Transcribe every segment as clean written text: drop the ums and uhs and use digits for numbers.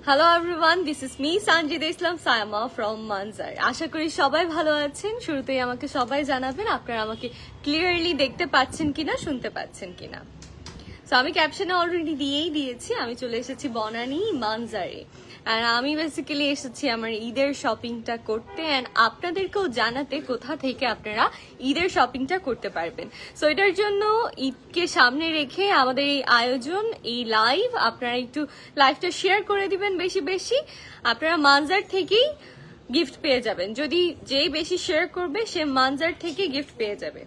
Hello everyone, this is me Sanjida Islam Saima from Manzar. আশা করি সবাই ভালো আছেন। শুরুতেই আমাকে সবাই জানাবেন আপনারা আমাকে ক্লিয়ারলি দেখতে পাচ্ছেন কিনা, শুনতে পাচ্ছেন কিনা। সো আমি ক্যাপশনে অলরেডি দিয়েই দিয়েছি, আমি চলে এসেছি বনানী মানজারে। আর আমি বেসিক্যালি এসেছি আমার ঈদের শপিংটা করতে অ্যান্ড আপনাদেরকেও জানাতে কোথা থেকে আপনারা ঈদের শপিংটা করতে পারবেন। সো এটার জন্য ঈদকে সামনে রেখে আমাদের এই আয়োজন, এই লাইভ, আপনারা একটু লাইভটা শেয়ার করে দিবেন বেশি বেশি। আপনারা মানজার থেকেই গিফট পেয়ে যাবেন, যদি যেই বেশি শেয়ার করবে সে মানজার থেকে গিফট পেয়ে যাবে।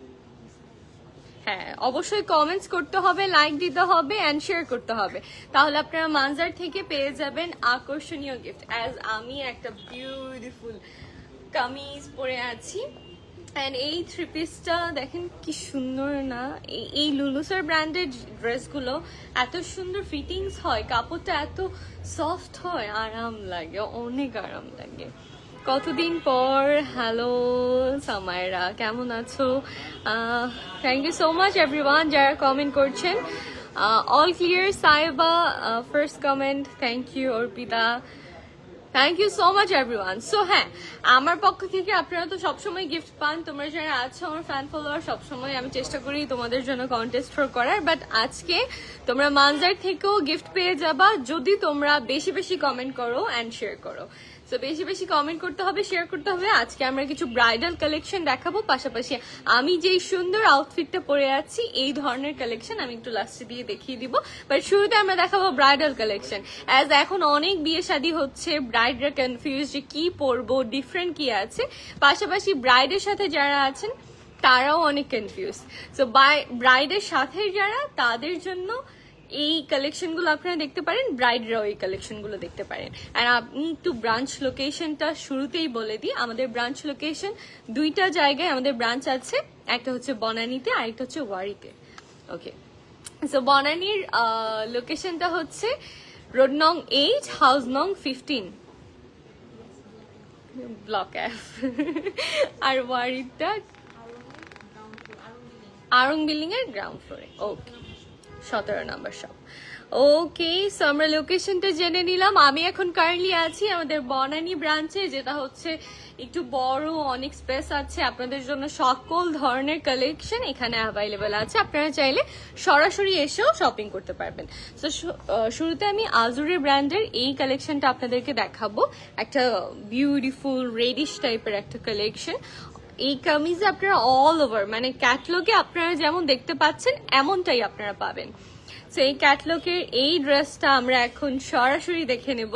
হ্যাঁ, অবশ্যই কমেন্টস করতে হবে, লাইক দিতে হবে এন্ড শেয়ার করতে হবে, তাহলে আপনারা মানজার থেকে পেয়ে যাবেন আকর্ষণীয় গিফট। অ্যাজ আমি একটা বিউটিফুল কামিজ পরে আছি এন্ড এই থ্রি পিসটা দেখেন কি সুন্দর না। এই লুলুসার ব্র্যান্ডের ড্রেসগুলো এত সুন্দর ফিটিংস হয়, কাপড়টা এত সফট হয়, আরাম লাগে, অনেক আরাম লাগে। কতদিন পর। হ্যালো সামায়রা, কেমন আছো? Thank you so much everyone যারা কমেন্ট করছেন। All clear Saiba, first comment, thank you. Arpita, thank you so much everyone. So হ্যাঁ, আমার পক্ষ থেকে আপনারা তো সবসময় গিফট পান, তোমরা যারা আছো আমার ফ্যান ফলোয়ার, সবসময় আমি চেষ্টা করি তোমাদের জন্য কন্টেস্ট করার, বাট আজকে তোমরা মানজার থেকেও গিফট পেয়ে যাবা যদি তোমরা বেশি বেশি কমেন্ট করো অ্যান্ড শেয়ার করো। সো বেশি বেশি কমেন্ট করতে হবে, শেয়ার করতে হবে। আজকে আমরা কিছু ব্রাইডাল কালেকশন দেখাবো, পাশাপাশি আমি যেই সুন্দর আউটফিটটা পরে আছি এই ধরনের কালেকশন আমি একটু লাস্টে দিয়ে দেখিয়ে দিব, বাট শুরুতে আমরা দেখাবো ব্রাইডাল কালেকশন। অ্যাজ এখন অনেক বিয়ে শাদী হচ্ছে, ব্রাইডরা কনফিউজ যে কি পরবো, ডিফারেন্ট কি আছে, পাশাপাশি ব্রাইডের সাথে যারা আছেন তারাও অনেক কনফিউজ। সো ব্রাইডের সাথে যারা, তাদের জন্য এই কালেকশনগুলো আপনারা দেখতে পারেন, ব্রাইডরাও এই কালেকশনগুলো দেখতে পারেন। আর আপনি একটু ব্রাঞ্চ লোকেশনটা শুরুতেই বলে দিই, আমাদের ব্রাঞ্চ লোকেশন দুইটা জায়গায় আমাদের ব্রাঞ্চ আছে, একটা হচ্ছে বনানীতে আর একটা হচ্ছে ওয়ারিতে। ওকে, সো বনানীর লোকেশনটা হচ্ছে রোড নং 8, হাউস নং 15, ব্লক এফ। আর ওয়ারিটা আরং বিল্ডিং এর গ্রাউন্ড ফ্লোরে। ওকে, 17 নম্বর শপ। ওকে, সো আমরা লোকেশনটা জেনে নিলাম। আমি এখন কারেন্টলি আছি আমাদের বনানী ব্রাঞ্চে, যেটা হচ্ছে একটু বড়, অনেক স্পেস আছে, আপনাদের জন্য সকল ধরনের কালেকশন এখানে অ্যাভেলেবেল আছে, আপনারা চাইলে সরাসরি এসেও শপিং করতে পারবেন। তো শুরুতে আমি আজুরি ব্র্যান্ডের এই কালেকশনটা আপনাদেরকে দেখাবো, একটা বিউটিফুল রেডিশ টাইপের একটা কালেকশন। এই কামিজ আপনারা অল ওভার, মানে ক্যাটলগে আপনারা যেমন দেখতে পাচ্ছেন এমনটাই আপনারা পাবেন। তো এই ক্যাটলগের এই ড্রেসটা আমরা এখন সরাসরি দেখে নেব।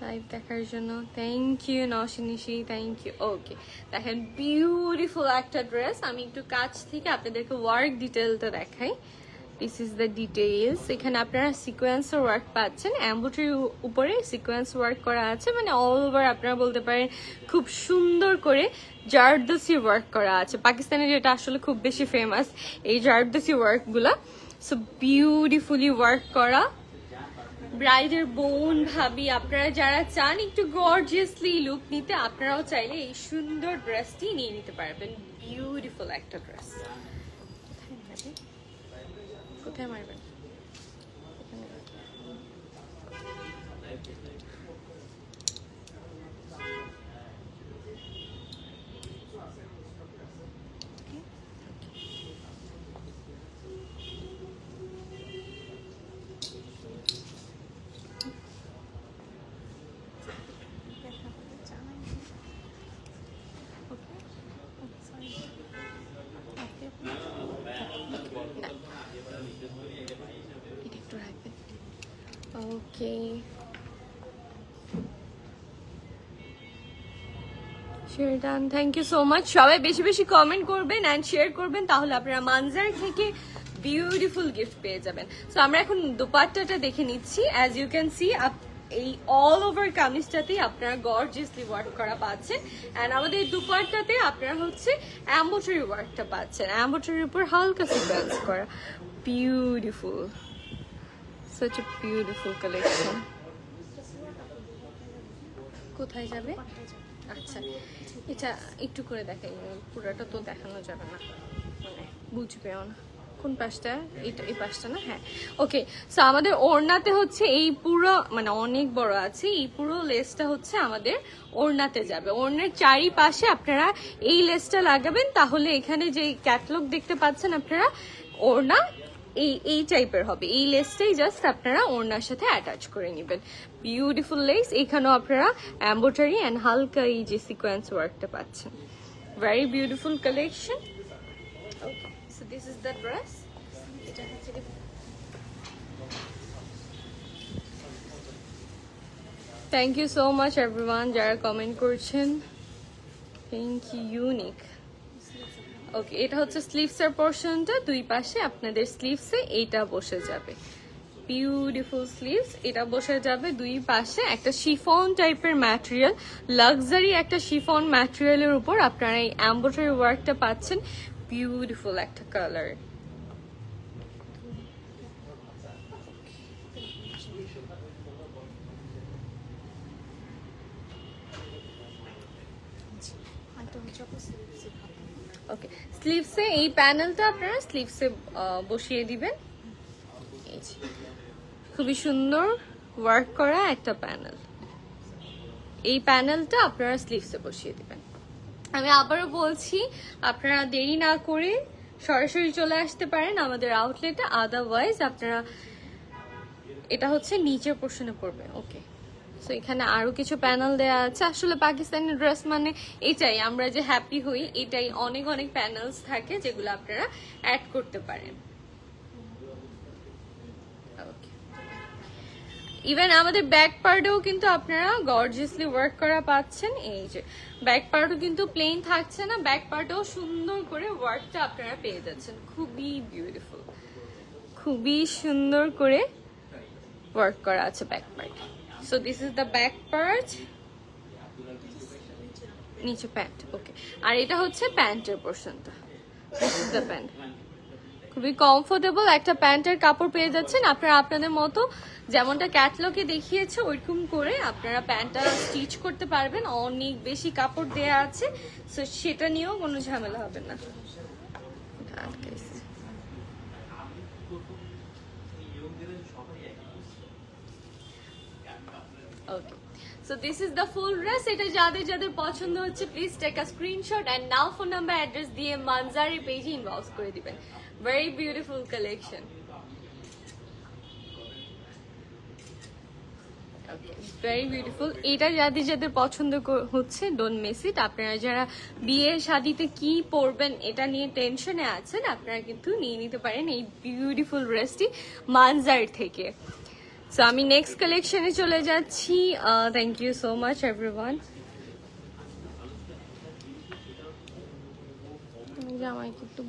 লাইভ দেখার জন্য থ্যাংক ইউ নশিনিশি, থ্যাংক ইউ। ওকে, দেখেন বিউটিফুল একটা ড্রেস। আমি একটু কাছ থেকে আপনাদেরকে ওয়ার্ক ডিটেলটা দেখাই। This is the details. এখানে আপনারা সিকোয়েন্সের ওয়ার্ক পাচ্ছেন, এমব্রয়ডারির উপরে সিকোয়েন্স ওয়ার্ক করা আছে, মানে অল ওভার আপনারা বলতে পারেন খুব সুন্দর করে জারদোসি ওয়ার্ক করা আছে। পাকিস্তানে যেটা আসলে খুব বেশি ফেমাস এই জারদোসি ওয়ার্কগুলা। সো বিউটিফুলি ওয়ার্ক করা। ব্রাইডের বোন, ভাবি, আপনারা যারা চান একটু গর্জিয়াসলি লুক নিতে, আপনারাও চাইলে এই সুন্দর ড্রেসটি নিয়ে নিতে পারবেন। বিউটিফুল একটা ড্রেস। কোথায় মারবেন? Okay, share, thank you so much. সবাই বেশি বেশি কমেন্ট করবেন অ্যান্ড শেয়ার করবেন, তাহলে আপনারা মানজার থেকে বিউটিফুল গিফট পেয়ে যাবেন। সো আমরা এখন দুপাট্টাটা দেখে নিচ্ছি। অ্যাজ ইউ ক্যান সি, এই অল ওভার কামিজটাতেই আপনারা গর্জিয়াসলি ওয়ার্ক করা পাচ্ছেন, অ্যান্ড আমাদের দুপাট্টাতে আপনারা হচ্ছে এমব্রয়ডারি ওয়ার্কটা পাচ্ছেন, এমব্রয়ডারির উপর হালকা সিকোয়েন্স করা। Beautiful, such a beautiful collection. কোথায় যাবে? আচ্ছা, এটা একটু করে দেখাই, পুরোটা তো দেখানো যাবে না, মানে বুঝবেও না। কোন পাশটা? এটা এই পাশটা না? হ্যাঁ, ওকে। সো আমাদের ওড়নাতে হচ্ছে এই পুরো, মানে অনেক বড় আছে, এই পুরো লেসটা হচ্ছে আমাদের ওড়নাতে যাবে। ওড়নার চারিপাশে আপনারা এই লেসটা লাগাবেন, তাহলে এখানে যে ক্যাটালগ দেখতে পাচ্ছেন আপনারা, ওড়না এই টাইপের হবে। এই লেসটাই জাস্ট আপনারা ওড়নার সাথে অ্যাটাচ করে নেবেন। Beautiful less. এখানেও আপনারা এমব্রয়ডারি অ্যান্ড হালকা এই যে সিকোয়েন্স ওয়ার্কটা পাচ্ছেন। Very beautiful collection. Okay, so this is the dress. এটা হচ্ছে thank you so much everyone যারা কমেন্ট করছেন। Thank you. ইউনিক। ওকে, এটা হচ্ছে স্লিভসের পোর্শনটা, দুই পাশে আপনাদের স্লিভসে এইটা বসে যাবে। বিউটিফুল স্লিভস, এটা বসে যাবে দুই পাশে। একটা শিফন টাইপের ম্যাটেরিয়াল, লাক্সারি একটা শিফন ম্যাটেরিয়ালের উপর আপনারা এই এমব্রয়ডারি ওয়ার্কটা পাচ্ছেন। বিউটিফুল একটা কালার। ওকে, স্লিভসে এই প্যানেলটা আপনারা স্লিভসে বসিয়ে দিবেন। এই যে খুবই সুন্দর ওয়ার্ক করা একটা প্যানেল, এই প্যানেলটা আপনারা স্লিভসে বসিয়ে দিবেন। আমি আবারও বলছি, আপনারা দেরি না করে সরাসরি চলে আসতে পারেন আমাদের আউটলেটে, আদারওয়াইজ আপনারা, এটা হচ্ছে নিচের পোর্শনে পড়বে। ওকে, সো এখানে আরো কিছু প্যানেল দেওয়া আছে। আসলে পাকিস্তানি ড্রেস মানে এটাই, আমরা যে হ্যাপি হই, এটাই। অনেক অনেক প্যানেলস থাকে যেগুলো আপনারা অ্যাড করতে পারেন। ইভেন আমাদের ব্যাক পার্টেও কিন্তু আপনারা গর্জিয়াসলি ওয়ার্ক করা পাচ্ছেন। এই যে ব্যাক পার্টও কিন্তু প্লেন থাকছে না, ব্যাক পার্টেও সুন্দর করে ওয়ার্কটা আপনারা পেয়ে যাচ্ছেন। খুবই বিউটিফুল, খুবই সুন্দর করে ওয়ার্ক করা আছে back part. So this is the back part, নিচে প্যান্ট। ওকে, আর এটা হচ্ছে প্যান্টের পোর্শনটা। This is the pant. খুবই কমফোর্টেবল একটা প্যান্টের কাপড় পেয়ে যাচ্ছেন আপনারা। আপনাদের মতো যেমনটা ক্যাটলগে দেখিয়েছে ওইরকম করে আপনারা প্যান্টটা স্টিচ করতে পারবেন। অনেক বেশি কাপড় দেয়া আছে, সো সেটা নিয়েও কোনো ঝামেলা হবে না। ওকে, so this is the full dress. এটা যাদের যাদের পছন্দ হচ্ছে please take a screenshot and now phone number address দিয়ে মানজারি পেজে ইনবক্স করে দিবেন। Very beautiful collection. Very beautiful. এটা যাদের যাদের পছন্দ হচ্ছে ডোন্ট মিস ইট। আপনারা যারা বিয়ে শাদিতে কি পরবেন এটা নিয়ে টেনশনে আছেন, আপনারা কিন্তু নিয়ে নিতে পারেন এই বিউটিফুল ড্রেসটি মানজার থেকে। সো আমি নেক্সট কালেকশনে চলে যাচ্ছি। Thank you so much everyone. আমাকে একটু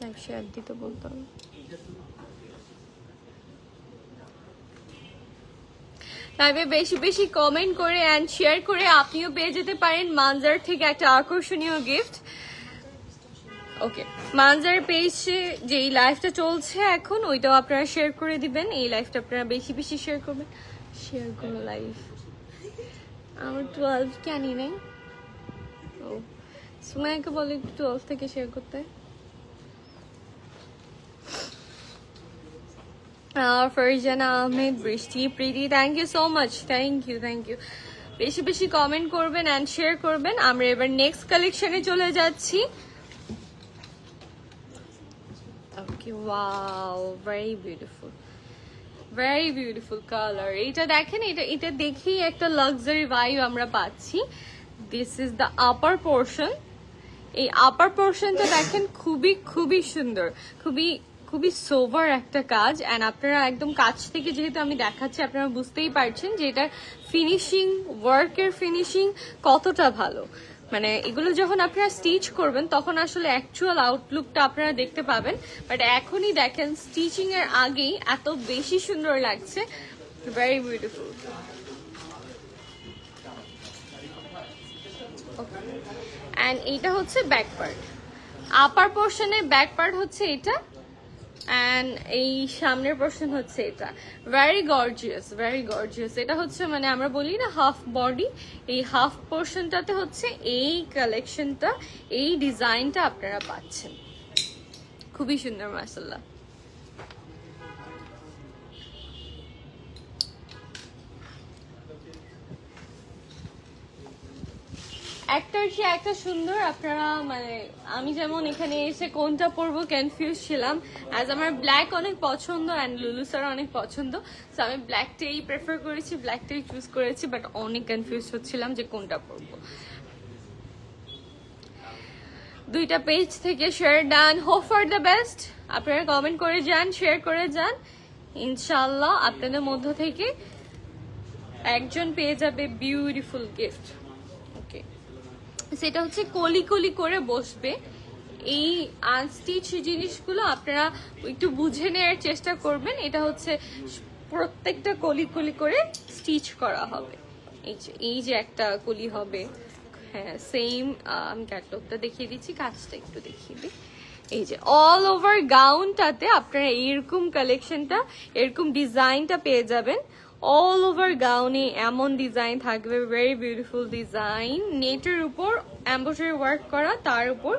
লাইভ শেয়ার দিতে বলতে হবে। লাইভে বেশি বেশি কমেন্ট করে অ্যান্ড শেয়ার করে আপনিও পেয়ে যেতে পারেন মানজার থেকে একটা আকর্ষণীয় গিফট। ওকে, মানজার পেজে যে এই লাইভটা চলছে এখন, ওইটাও আপনারা শেয়ার করে দিবেন। এই লাইভটা আপনারা বেশি বেশি শেয়ার করবেন। শেয়ার করো লাইভ। আমার 12 কেন নেই? ও সুমাইয়াকে বলে 12 থেকে শেয়ার করতে। Farzana Ahmed, Brishti, Priti, thank you so much. Thank you. বেশি বেশি কমেন্ট করবেন অ্যান্ড শেয়ার করবেন। আমরা এবার নেক্সট কালেকশনে চলে যাচ্ছি। ওকে, ওয়াও, ভেরি বিউটিফুল কালার। এটা দেখেন, এটা দেখেই একটা লাক্সারি ভাইব আমরা পাচ্ছি। This is the upper portion. এই আপার পোর্শনটা দেখেন খুবই সুন্দর, খুবই সোভার একটা কাজ। অ্যান্ড আপনারা একদম কাছ থেকে যেহেতু আমি দেখাচ্ছি, আপনারা বুঝতেই পারছেন যে এটার ফিনিশিং, ওয়ার্কের ফিনিশিং কতটা ভালো। মানে এগুলো যখন আপনারা স্টিচ করবেন তখন আসলে অ্যাকচুয়াল আউটলুকটা আপনারা দেখতে পাবেন, বাট এখনই দেখেন স্টিচিং এর আগেই এত বেশি সুন্দর লাগছে। Very beautiful. অ্যান্ড এইটা হচ্ছে ব্যাক পার্ট। আপার পোর্শনের ব্যাক পার্ট হচ্ছে এটা, অ্যান্ড এই সামনের পোর্শন হচ্ছে এটা। Very gorgeous. এটা হচ্ছে মানে আমরা বলি না হাফ বডি, এই হাফ পোর্শনটাতে হচ্ছে এই কালেকশনটা, এই ডিজাইনটা আপনারা পাচ্ছেন। খুবই সুন্দর মাশাআল্লাহ। একটার চেয়ে একটা সুন্দর। আপনারা মানে আমি যেমন এখানে এসে কোনটা পরবো কনফিউজ ছিলাম, অ্যাজ আমার ব্ল্যাক অনেক পছন্দ অ্যান্ড লুলু স্যার অনেক পছন্দ, সো আমি ব্ল্যাকটাই প্রেফার করেছি, ব্ল্যাকটাই চুজ করেছি, বাট অনেক কনফিউজ হচ্ছিলাম যে কোনটা পরবো। দুইটা পেজ থেকে share done, hope for the best. আপনারা কমেন্ট করে যান, শেয়ার করে যান, ইনশাআল্লাহ আপনাদের মধ্য থেকে একজন পেয়ে যাবে বিউটিফুল গিফট। ওকে, সেটা হচ্ছে কলি কলি করে বসবে। এই আনস্টিচ জিনিসগুলো আপনারা একটু বুঝে নেওয়ার চেষ্টা করবেন। এটা হচ্ছে প্রত্যেকটা কলি কলি করে স্টিচ করা হবে। এই যে একটা কলি হবে, হ্যাঁ সেম। আমি ক্যাটলগটা দেখিয়ে দিচ্ছি, কাজটা একটু দেখিয়ে দিই। এই যে অল ওভার গাউনটাতে আপনারা এরকম কালেকশনটা, এরকম ডিজাইনটা পেয়ে যাবেন। অল ওভার গাউনে এমন ডিজাইন থাকবে, ভেরি বিউটিফুল ডিজাইন। নেটের উপর এমব্রয়ডারি ওয়ার্ক করা, তার উপর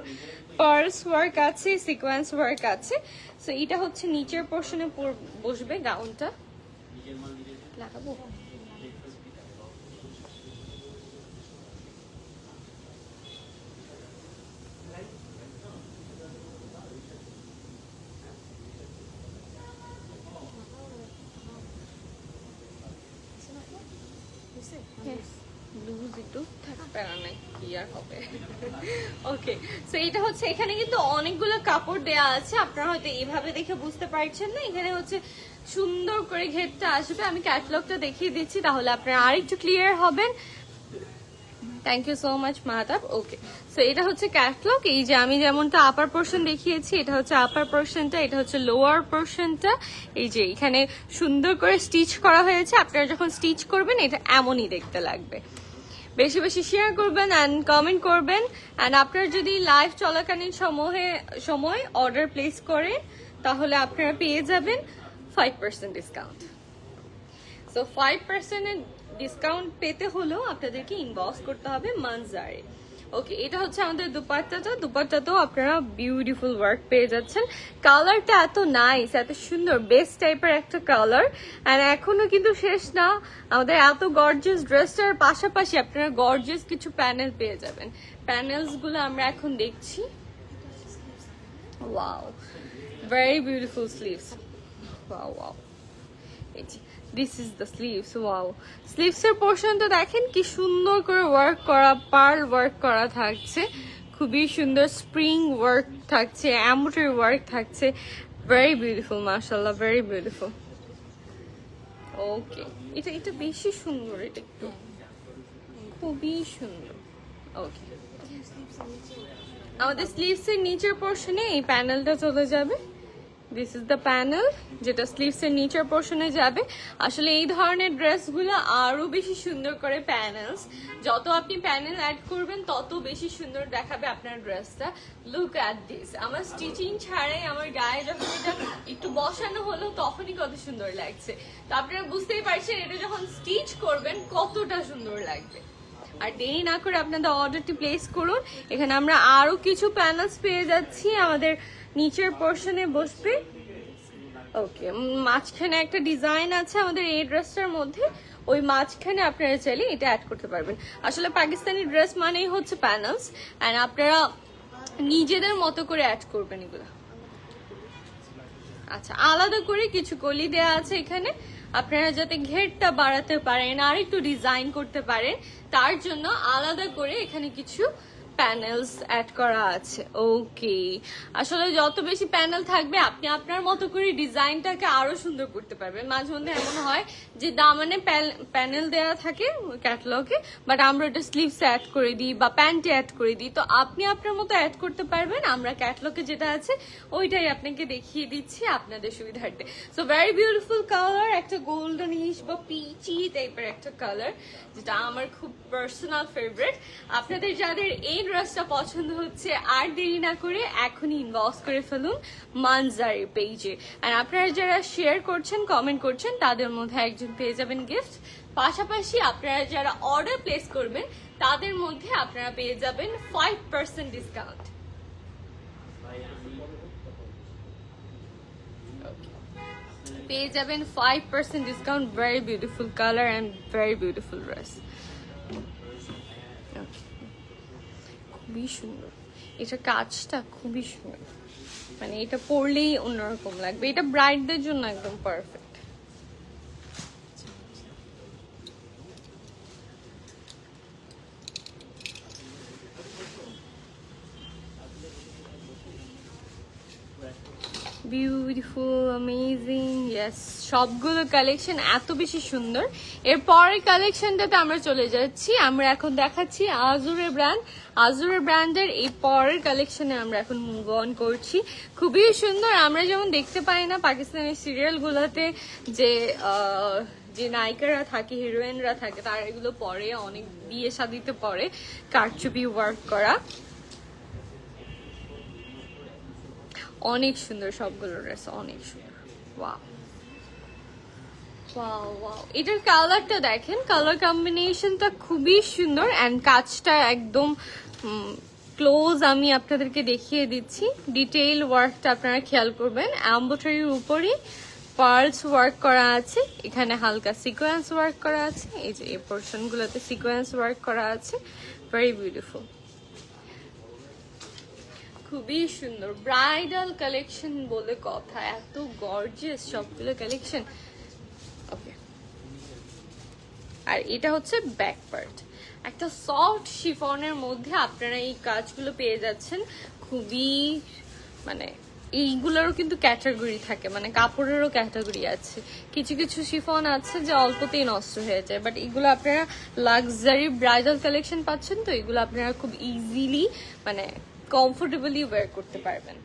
পার্লস ওয়ার্ক আছে, সিকোয়েন্স ওয়ার্ক আছে। সো এটা হচ্ছে নিচের পোর্শনে বসবে গাউনটা। লাগাবো ওকে, সো এটা হচ্ছে এখানে কিন্তু অনেকগুলো কাপড় দেয়া আছে। আপনারা হয়তো এভাবে দেখে বুঝতে পারছেন না, এখানে হচ্ছে সুন্দর করে ঘেরটা আসবে। আমি ক্যাটালগটা দেখিয়ে দিচ্ছি, তাহলে আপনারা আরেকটু ক্লিয়ার হবেন। Thank you so much Mahtab. Okay, so এটা হচ্ছে ক্যাটালগ। এই যে আমি যেমনটা আপার পোর্শন দেখিয়েছি, এটা হচ্ছে আপার পোর্শনটা, এটা হচ্ছে লোয়ার পোর্শনটা। এই যে এখানে সুন্দর করে স্টিচ করা হয়েছে। আপনারা যখন স্টিচ করবেন এটা এমনই দেখতে লাগবে। বেশি বেশি শেয়ার করবেন অ্যান্ড কমেন্ট করবেন। অ্যান্ড আপনারা যদি লাইভ চলাকালীন সময় অর্ডার প্লেস করেন, তাহলে আপনারা পেয়ে যাবেন 5% ডিসকাউন্ট। সো 5% ডিসকাউন্ট পেতে হলেও আপনাদেরকে ইনবক্স করতে হবে মানজারে। ওকে, এটা হচ্ছে আমাদের দুপাট্টাতেও আপনারা বিউটিফুল ওয়ার্ক পেয়ে যাচ্ছেন। কালারটা এত নাইস, এত সুন্দর, বেস্ট টাইপের একটা কালার। আর এখনো কিন্তু শেষ না আমাদের এত গর্জিয়াস ড্রেসটার পাশাপাশি আপনারা গর্জিয়াস কিছু প্যানেল পেয়ে যাবেন। প্যানেলস গুলো আমরা এখন দেখছি। Wow, very beautiful sleeves. Wow wow, এই যে this is the sleeves. Wow, স্লিভসের পোর্শনটা দেখেন কি সুন্দর করে ওয়ার্ক করা, পার্ল ওয়ার্ক করা থাকছে, খুবই সুন্দর স্প্রিং ওয়ার্ক থাকছে, এমব্রয়ডারি ওয়ার্ক থাকছে। ভেরি বিউটিফুল মাশাআল্লাহ, ভেরি বিউটিফুল। ওকে, এটা বেশি সুন্দর, এটা একটু খুবই সুন্দর। ওকে, আমাদের স্লিভসের নিচের পোর্শনে এই প্যানেলটা চলে যাবে। দিস ইজ দ্য প্যানেল, যেটা স্লিভসের নিচের পোর্শনে যাবে। আসলে এই ধরনের ড্রেসগুলো আরো বেশি সুন্দর করে প্যানেলস, যত আপনি প্যানেল অ্যাড করবেন তত বেশি সুন্দর দেখাবে আপনার ড্রেসটা। লুক অ্যাট দিস, আমার স্টিচিং ছাড়াই আমার গায়ে যখন এটা একটু বসানো হলো তখনই কত সুন্দর লাগছে। তো আপনারা বুঝতেই পারছেন এটা যখন স্টিচ করবেন কতটা সুন্দর লাগবে। আর দেরি না করে আপনাদের অর্ডারটি প্লেস করুন। এখানে আমরা আরো কিছু প্যানেলস পেয়ে যাচ্ছি, আমাদের নিচের পোর্শনে বসবে। ওকে, মাঝখানে একটা ডিজাইন আছে আমাদের এই ড্রেসটার মধ্যে, ওই মাঝখানে আপনারা চাইলে এটা অ্যাড করতে পারবেন। আসলে পাকিস্তানি ড্রেস মানেই হচ্ছে প্যানেলস, এন্ড আপনারা নিজেদের মতো করে অ্যাড করবেন এগুলো। আচ্ছা, আলাদা করে কিছু কলি দেয়া আছে এখানে, আপনারা যাতে ঘেরটা বাড়াতে পারেন আর একটু ডিজাইন করতে পারেন, তার জন্য আলাদা করে এখানে কিছু প্যানেলস অ্যাড করা আছে। ওকে, আসলে যত বেশি প্যানেল থাকবে আপনি আপনার মতো করে ডিজাইনটাকে আরো সুন্দর করতে পারবেন। মাঝে মধ্যে এমন হয় যে দামানে প্যানেল দেওয়া থাকে ক্যাটালগে, বাট আমরা ওটা স্লিভস অ্যাড করে দিই বা প্যান্টে অ্যাড করে দিই। তো আপনি আপনার মতো অ্যাড করতে পারবেন। আমরা ক্যাটালগে যেটা আছে ওইটাই আপনাকে দেখিয়ে দিচ্ছি আপনাদের সুবিধার্থে। সো ভেরি বিউটিফুল কালার, একটা গোল্ডেনিশ বা পিচি টাইপের একটা কালার, যেটা আমার খুব পার্সোনাল ফেভারিট। আপনাদের যাদের এই ড্রেসটা পছন্দ হচ্ছে আর দেরি না করে এখনই ইনবক্স করে ফেলুন মানজারের পেজে। আর আপনারা যারা শেয়ার করছেন, কমেন্ট করছেন, তাদের মধ্যে একজন পেয়ে যাবেন গিফট। পাশাপাশি আপনারা যারা অর্ডার প্লেস করবেন তাদের মধ্যে আপনারা পেয়ে যাবেন 5% ডিসকাউন্ট। পেয়ে যাবেন 5% discount. Very beautiful colour and very beautiful dress, খুবই সুন্দর। এটা কাজটা খুবই সুন্দর, মানে এটা পরলেই অন্যরকম লাগবে। এটা ব্রাইডদের জন্য একদম পারফেক্ট। Beautiful, amazing, yes. সবগুলো কালেকশন এত বেশি সুন্দর। এর পরের কালেকশনটাতে আমরা চলে যাচ্ছি। আমরা এখন দেখাচ্ছি আজুরের ব্র্যান্ড। আজুরের ব্র্যান্ডের এই পরের কালেকশনে আমরা এখন মুভ অন করছি। খুবই সুন্দর। আমরা যেমন দেখতে পাই না পাকিস্তানের সিরিয়ালগুলোতে যে যে নায়িকারা থাকে, হিরোইনরা থাকে, তারা এগুলো পরে অনেক বিয়ে শাদিতে পরে কারচুপি ওয়ার্ক করা। অনেক সুন্দর সবগুলো ড্রেস, অনেক সুন্দর। ওয়াও ওয়াও ওয়াও, এটার কালারটা দেখেন, কালার কম্বিনেশনটা খুবই সুন্দর অ্যান্ড কাজটা একদম ক্লোজ আমি আপনাদেরকে দেখিয়ে দিচ্ছি। ডিটেইল ওয়ার্কটা আপনারা খেয়াল করবেন। এমব্রয়ডারির উপরই পার্লস ওয়ার্ক করা আছে, এখানে হালকা সিকোয়েন্স ওয়ার্ক করা আছে, এই যে এই পোর্শনগুলোতে সিকোয়েন্স ওয়ার্ক করা আছে। ভেরি বিউটিফুল, খুবই সুন্দর। ব্রাইডাল কালেকশন বলে কথা, এত গর্জিয়াস সবগুলো কালেকশন। ওকে, আর এটা হচ্ছে ব্যাক পার্ট, একটা সফট শিফনের মধ্যে আপনারা এই কাজগুলো পেয়ে যাচ্ছেন। খুবই মানে এইগুলোরও কিন্তু ক্যাটাগরি থাকে, মানে কাপড়েরও ক্যাটাগরি আছে। কিছু কিছু শিফন আছে যে অল্পতেই নষ্ট হয়ে যায়, বাট এগুলো আপনারা লাক্সারি ব্রাইডাল কালেকশন পাচ্ছেন, তো এগুলো আপনারা খুব ইজিলি মানে কমফোর্টেবলি ওয়্যার করতে পারবেন।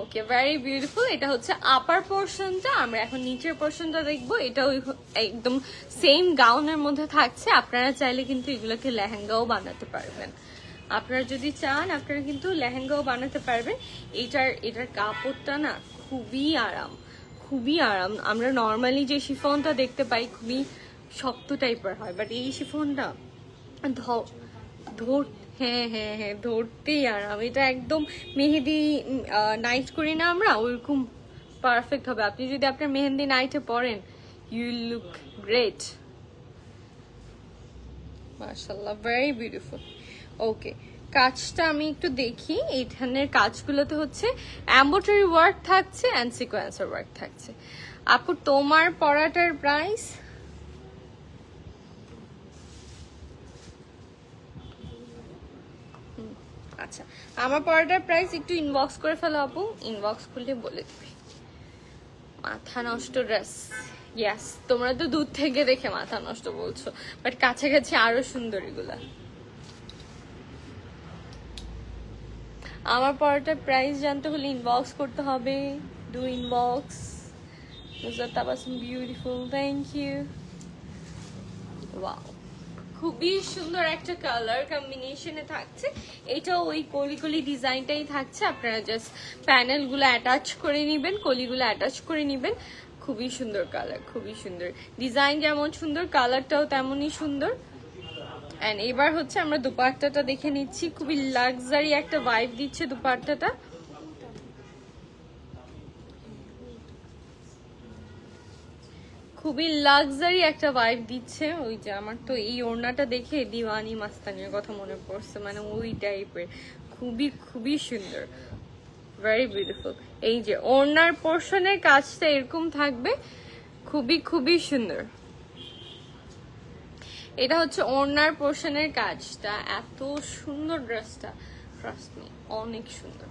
ওকে, ভেরি বিউটিফুল। এটা হচ্ছে আপার পোর্শনটা। আমরা এখন নিচের পোর্শনটা দেখবো। এটা ওই একদম সেম গাউনের মধ্যে থাকছে। আপনারা চাইলে কিন্তু এগুলোকে লেহেঙ্গাও বানাতে পারবেন। আপনারা যদি চান আপনারা কিন্তু লেহেঙ্গাও বানাতে পারবেন। এটার কাপড়টা না খুবই আরাম, খুবই আরাম। আমরা নর্মালি যে শিফনটা দেখতে পাই খুবই শক্ত টাইপের হয়, বাট এই শিফনটা হ্যাঁ হ্যাঁ হ্যাঁ, ধরতেই আরাম। এটা একদম মেহেদি নাইট করি না আমরা, ওইরকম পারফেক্ট হবে। আপনি যদি আপনার মেহেন্দি নাইটে পরেন, ইউ লুক গ্রেট। মাশাআল্লাহ, ভেরি বিউটিফুল। ওকে, কাজটা আমি একটু দেখি। এইখানের কাজগুলোতে হচ্ছে এমব্রয়ডারি ওয়ার্ক থাকছে অ্যান্ড সিকোয়েন্সার ওয়ার্ক থাকছে। আপু তোমার পরাটার প্রাইস? আচ্ছা, আমার পরাটার প্রাইস একটু ইনবক্স করে ফেলো আপু, ইনবক্স করলে বলে দিবে। মাথা নষ্ট ড্রেস, ইয়াস। তোমরা তো দূর থেকে দেখে মাথা নষ্ট বলছো, বাট কাছাকাছি আরো সুন্দর এগুলা। আমার পরাটার প্রাইস জানতে হলে ইনবক্স করতে হবে। Do inbox. Beautiful, thank you. Wow, খুবই সুন্দর একটা কালার কম্বিনেশনে থাকছে। এটা ওই কলি ডিজাইনটাই থাকছে। আপনারা জাস্ট প্যানেলগুলো অ্যাটাচ করে নেবেন, কলিগুলো অ্যাটাচ করে নেবেন। খুবই সুন্দর কালার, খুবই সুন্দর ডিজাইন। যেমন সুন্দর কালারটাও তেমনই সুন্দর। এন্ড এবার হচ্ছে আমরা দুপাট্টাটা দেখে নিচ্ছি। খুবই লাক্সারি একটা ভাইব দিচ্ছে দুপাট্টাটা। খুবই লাক্সারি একটা ভাইব দিচ্ছে। ওই যে আমার তো এই ওড়নাটা দেখে দিওয়ানি মাস্তানির কথা মনে পড়ছে, মানে ওই টাইপের। খুবই খুবই সুন্দর, ভেরি বিউটিফুল। এই যে ওড়নার পোর্শনের কাজটা এরকম থাকবে, খুবই খুবই সুন্দর। এটা হচ্ছে ওড়নার পোর্শনের কাজটা, এত সুন্দর ড্রেসটা, ট্রাস্ট মি, অনেক সুন্দর।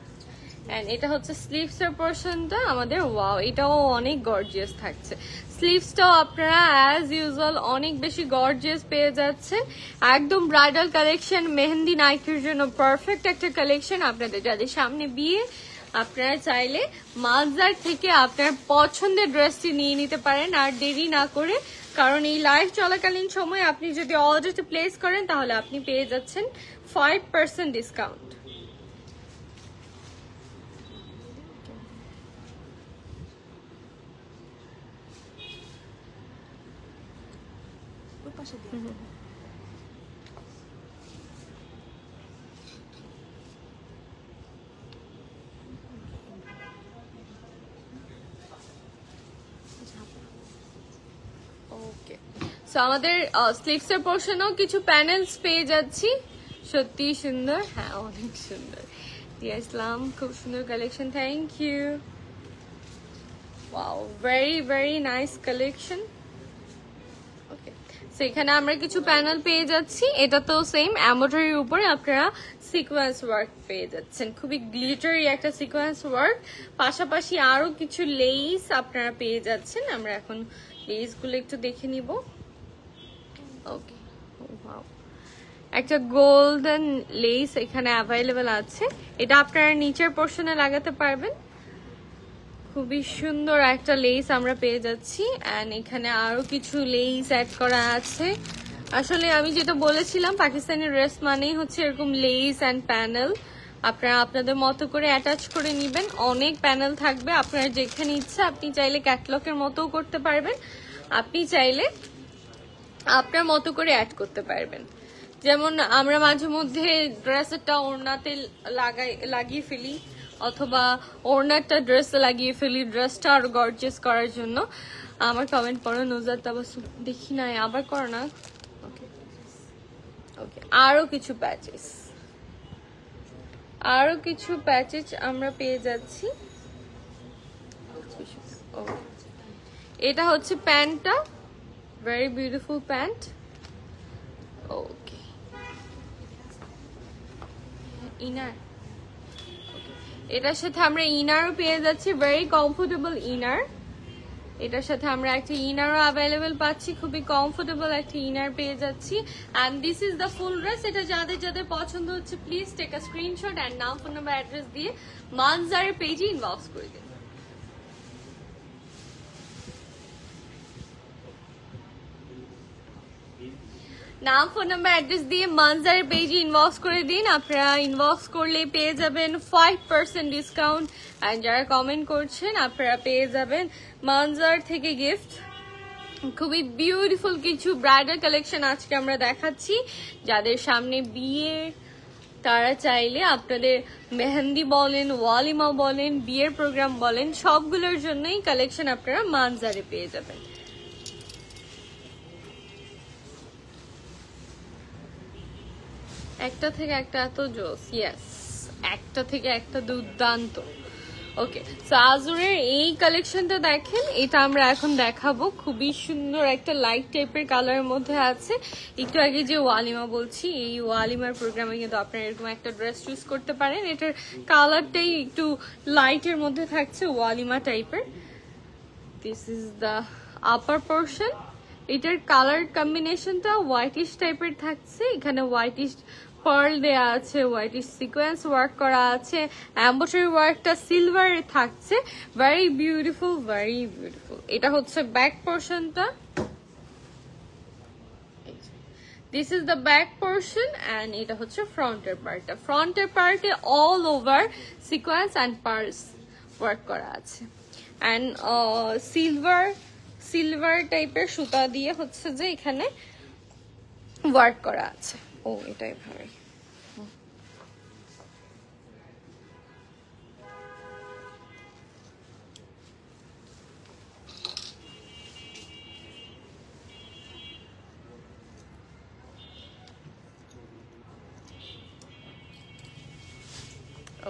এন্ড এটা হচ্ছে স্লিভস এর পোর্শনটা আমাদের। ওয়াও, এটাও অনেক গর্জিয়াস থাকছে। স্লিভসটাও আপনারা অ্যাজ ইউজুয়াল অনেক বেশি গর্জিয়াস পেয়ে যাচ্ছেন। একদম ব্রাইডাল কালেকশন, মেহেন্দি নাইটের জন্য পারফেক্ট একটা কালেকশন। আপনাদের যাদের সামনে বিয়ে, আপনারা চাইলে মালজার থেকে আপনার পছন্দের ড্রেসটি নিয়ে নিতে পারেন আর দেরি না করে, কারণ এই লাইভ চলাকালীন সময় আপনি যদি অর্ডারটি প্লেস করেন তাহলে আপনি পেয়ে যাচ্ছেন 5% ডিসকাউন্ট। সো আমাদের স্লিভস এর পোর্শনেও কিছু প্যানেলস পেয়ে যাচ্ছি, সত্যি সুন্দর, হ্যাঁ অনেক সুন্দর। দিয়া ইসলাম, খুব সুন্দর collection, thank you. Wow, very very nice collection. Okay, so এখানে আমরা কিছু প্যানেল পেয়ে যাচ্ছি, এটা তো সেম এমব্রয়ডারির উপরে আপনারা সিকোয়েন্স ওয়ার্ক পেয়ে যাচ্ছেন, খুবই গ্লিটারি একটা সিকোয়েন্স ওয়ার্ক, পাশাপাশি আরো কিছু লেস আপনারা পেয়ে যাচ্ছেন। আমরা এখন লেস গুলো একটু দেখে নিব। ওকে, একটা গোল্ডেন লেস এখানে অ্যাভেলেবেল আছে, এটা আপনারা নিচের পোর্শনে লাগাতে পারবেন। খুবই সুন্দর একটা লেস আমরা পেয়ে যাচ্ছি, এন্ড এখানে আরো কিছু লেস অ্যাড করা আছে। আসলে আমি যেটা বলেছিলাম, পাকিস্তানি ড্রেস মানেই হচ্ছে এরকম লেস অ্যান্ড প্যানেল, আপনারা আপনাদের মতো করে অ্যাটাচ করে নেবেন। অনেক প্যানেল থাকবে, আপনার যেখানে ইচ্ছা আপনি চাইলে ক্যাটলগের মতোও করতে পারবেন, আপনি চাইলে আপনার মতো করে অ্যাড করতে পারবেন। যেমন আমরা মাঝে মধ্যে ড্রেসটা ওড়নাতে লাগিয়ে ফেলি, অথবা ওড়নাটা ড্রেসে লাগিয়ে ফেলি ড্রেসটা আরো গর্জিয়াস করার জন্য। আমার কমেন্ট পড়ো নুজাত তাবাসসুম, দেখি নাই, আবার করো না। ওকে ওকে, আরো কিছু প্যাচেস আমরা পেয়ে যাচ্ছি। এটা হচ্ছে প্যান্টটা, ভেরি বিউটিফুল প্যান্ট। ওকে, ইনার, এটার সাথে আমরা ইনারও পেয়ে যাচ্ছি, ভেরি কমফোর্টেবল ইনার। এটার সাথে আমরা একটা ইনারও অ্যাভেলেবেল পাচ্ছি, খুবই কমফোর্টেবল একটা ইনার পেয়ে যাচ্ছি। And this is the full dress. এটা যাদের যাদের পছন্দ হচ্ছে please take a screenshot and নাম, ফোন নাম্বার, অ্যাড্রেস দিয়ে মানজারের পেজে ইনবক্স করে দিন। নাম, ফোন নাম্বার, অ্যাড্রেস দিয়ে মানজারের পেজে ইনবক্স করে দিন। আপনারা ইনবক্স করলে পেয়ে যাবেন 5% ডিসকাউন্ট, আর যারা কমেন্ট করছেন আপনারা পেয়ে যাবেন মানজার থেকে গিফট। খুবই বিউটিফুল কিছু ব্রাইডাল কালেকশন আজকে আমরা দেখাচ্ছি। যাদের সামনে বিয়ে, তারা চাইলে আপনাদের মেহেন্দি বলেন, ওয়ালিমা বলেন, বিয়ের প্রোগ্রাম বলেন, সবগুলোর জন্যই কালেকশন আপনারা মানজারে পেয়ে যাবেন। একটা থেকে একটা এত জোস, ইয়েস, একটা থেকে একটা দুর্দান্ত। ওকে, সো আজুরের এই কালেকশনটা দেখেন, এটা আমরা এখন দেখাবো। খুবই সুন্দর একটা লাইট টাইপের কালারের মধ্যে আছে। একটু আগে যে ওয়ালিমা বলছি, এই ওয়ালিমার প্রোগ্রামে কিন্তু আপনারা এরকম একটা ড্রেস চুজ করতে পারেন। এটার কালারটাই একটু লাইটের মধ্যে থাকছে, ওয়ালিমা টাইপের। This is the upper portion. এটার কালার কম্বিনেশনটা হোয়াইটিশ টাইপের থাকছে, এখানে হোয়াইটিশ পার্ল দেয়া আছে, হোয়াইটিশ সিকোয়েন্স ওয়ার্ক করা আছে, এমব্রয়ডারি ওয়ার্কটা সিলভারে থাকছে, ভেরি বিউটিফুল, ভেরি বিউটিফুল। এটা হচ্ছে ব্যাক পোর্শনটা, this is the back portion, and এটা হচ্ছে ফ্রন্টের পার্টটা। ফ্রন্টের পার্টে all over sequence and pearls work করা আছে, অ্যান্ড সিলভার টাইপের সুতা দিয়ে হচ্ছে যে এখানে ওয়ার্ক করা আছে। ও, এটাই ভাবে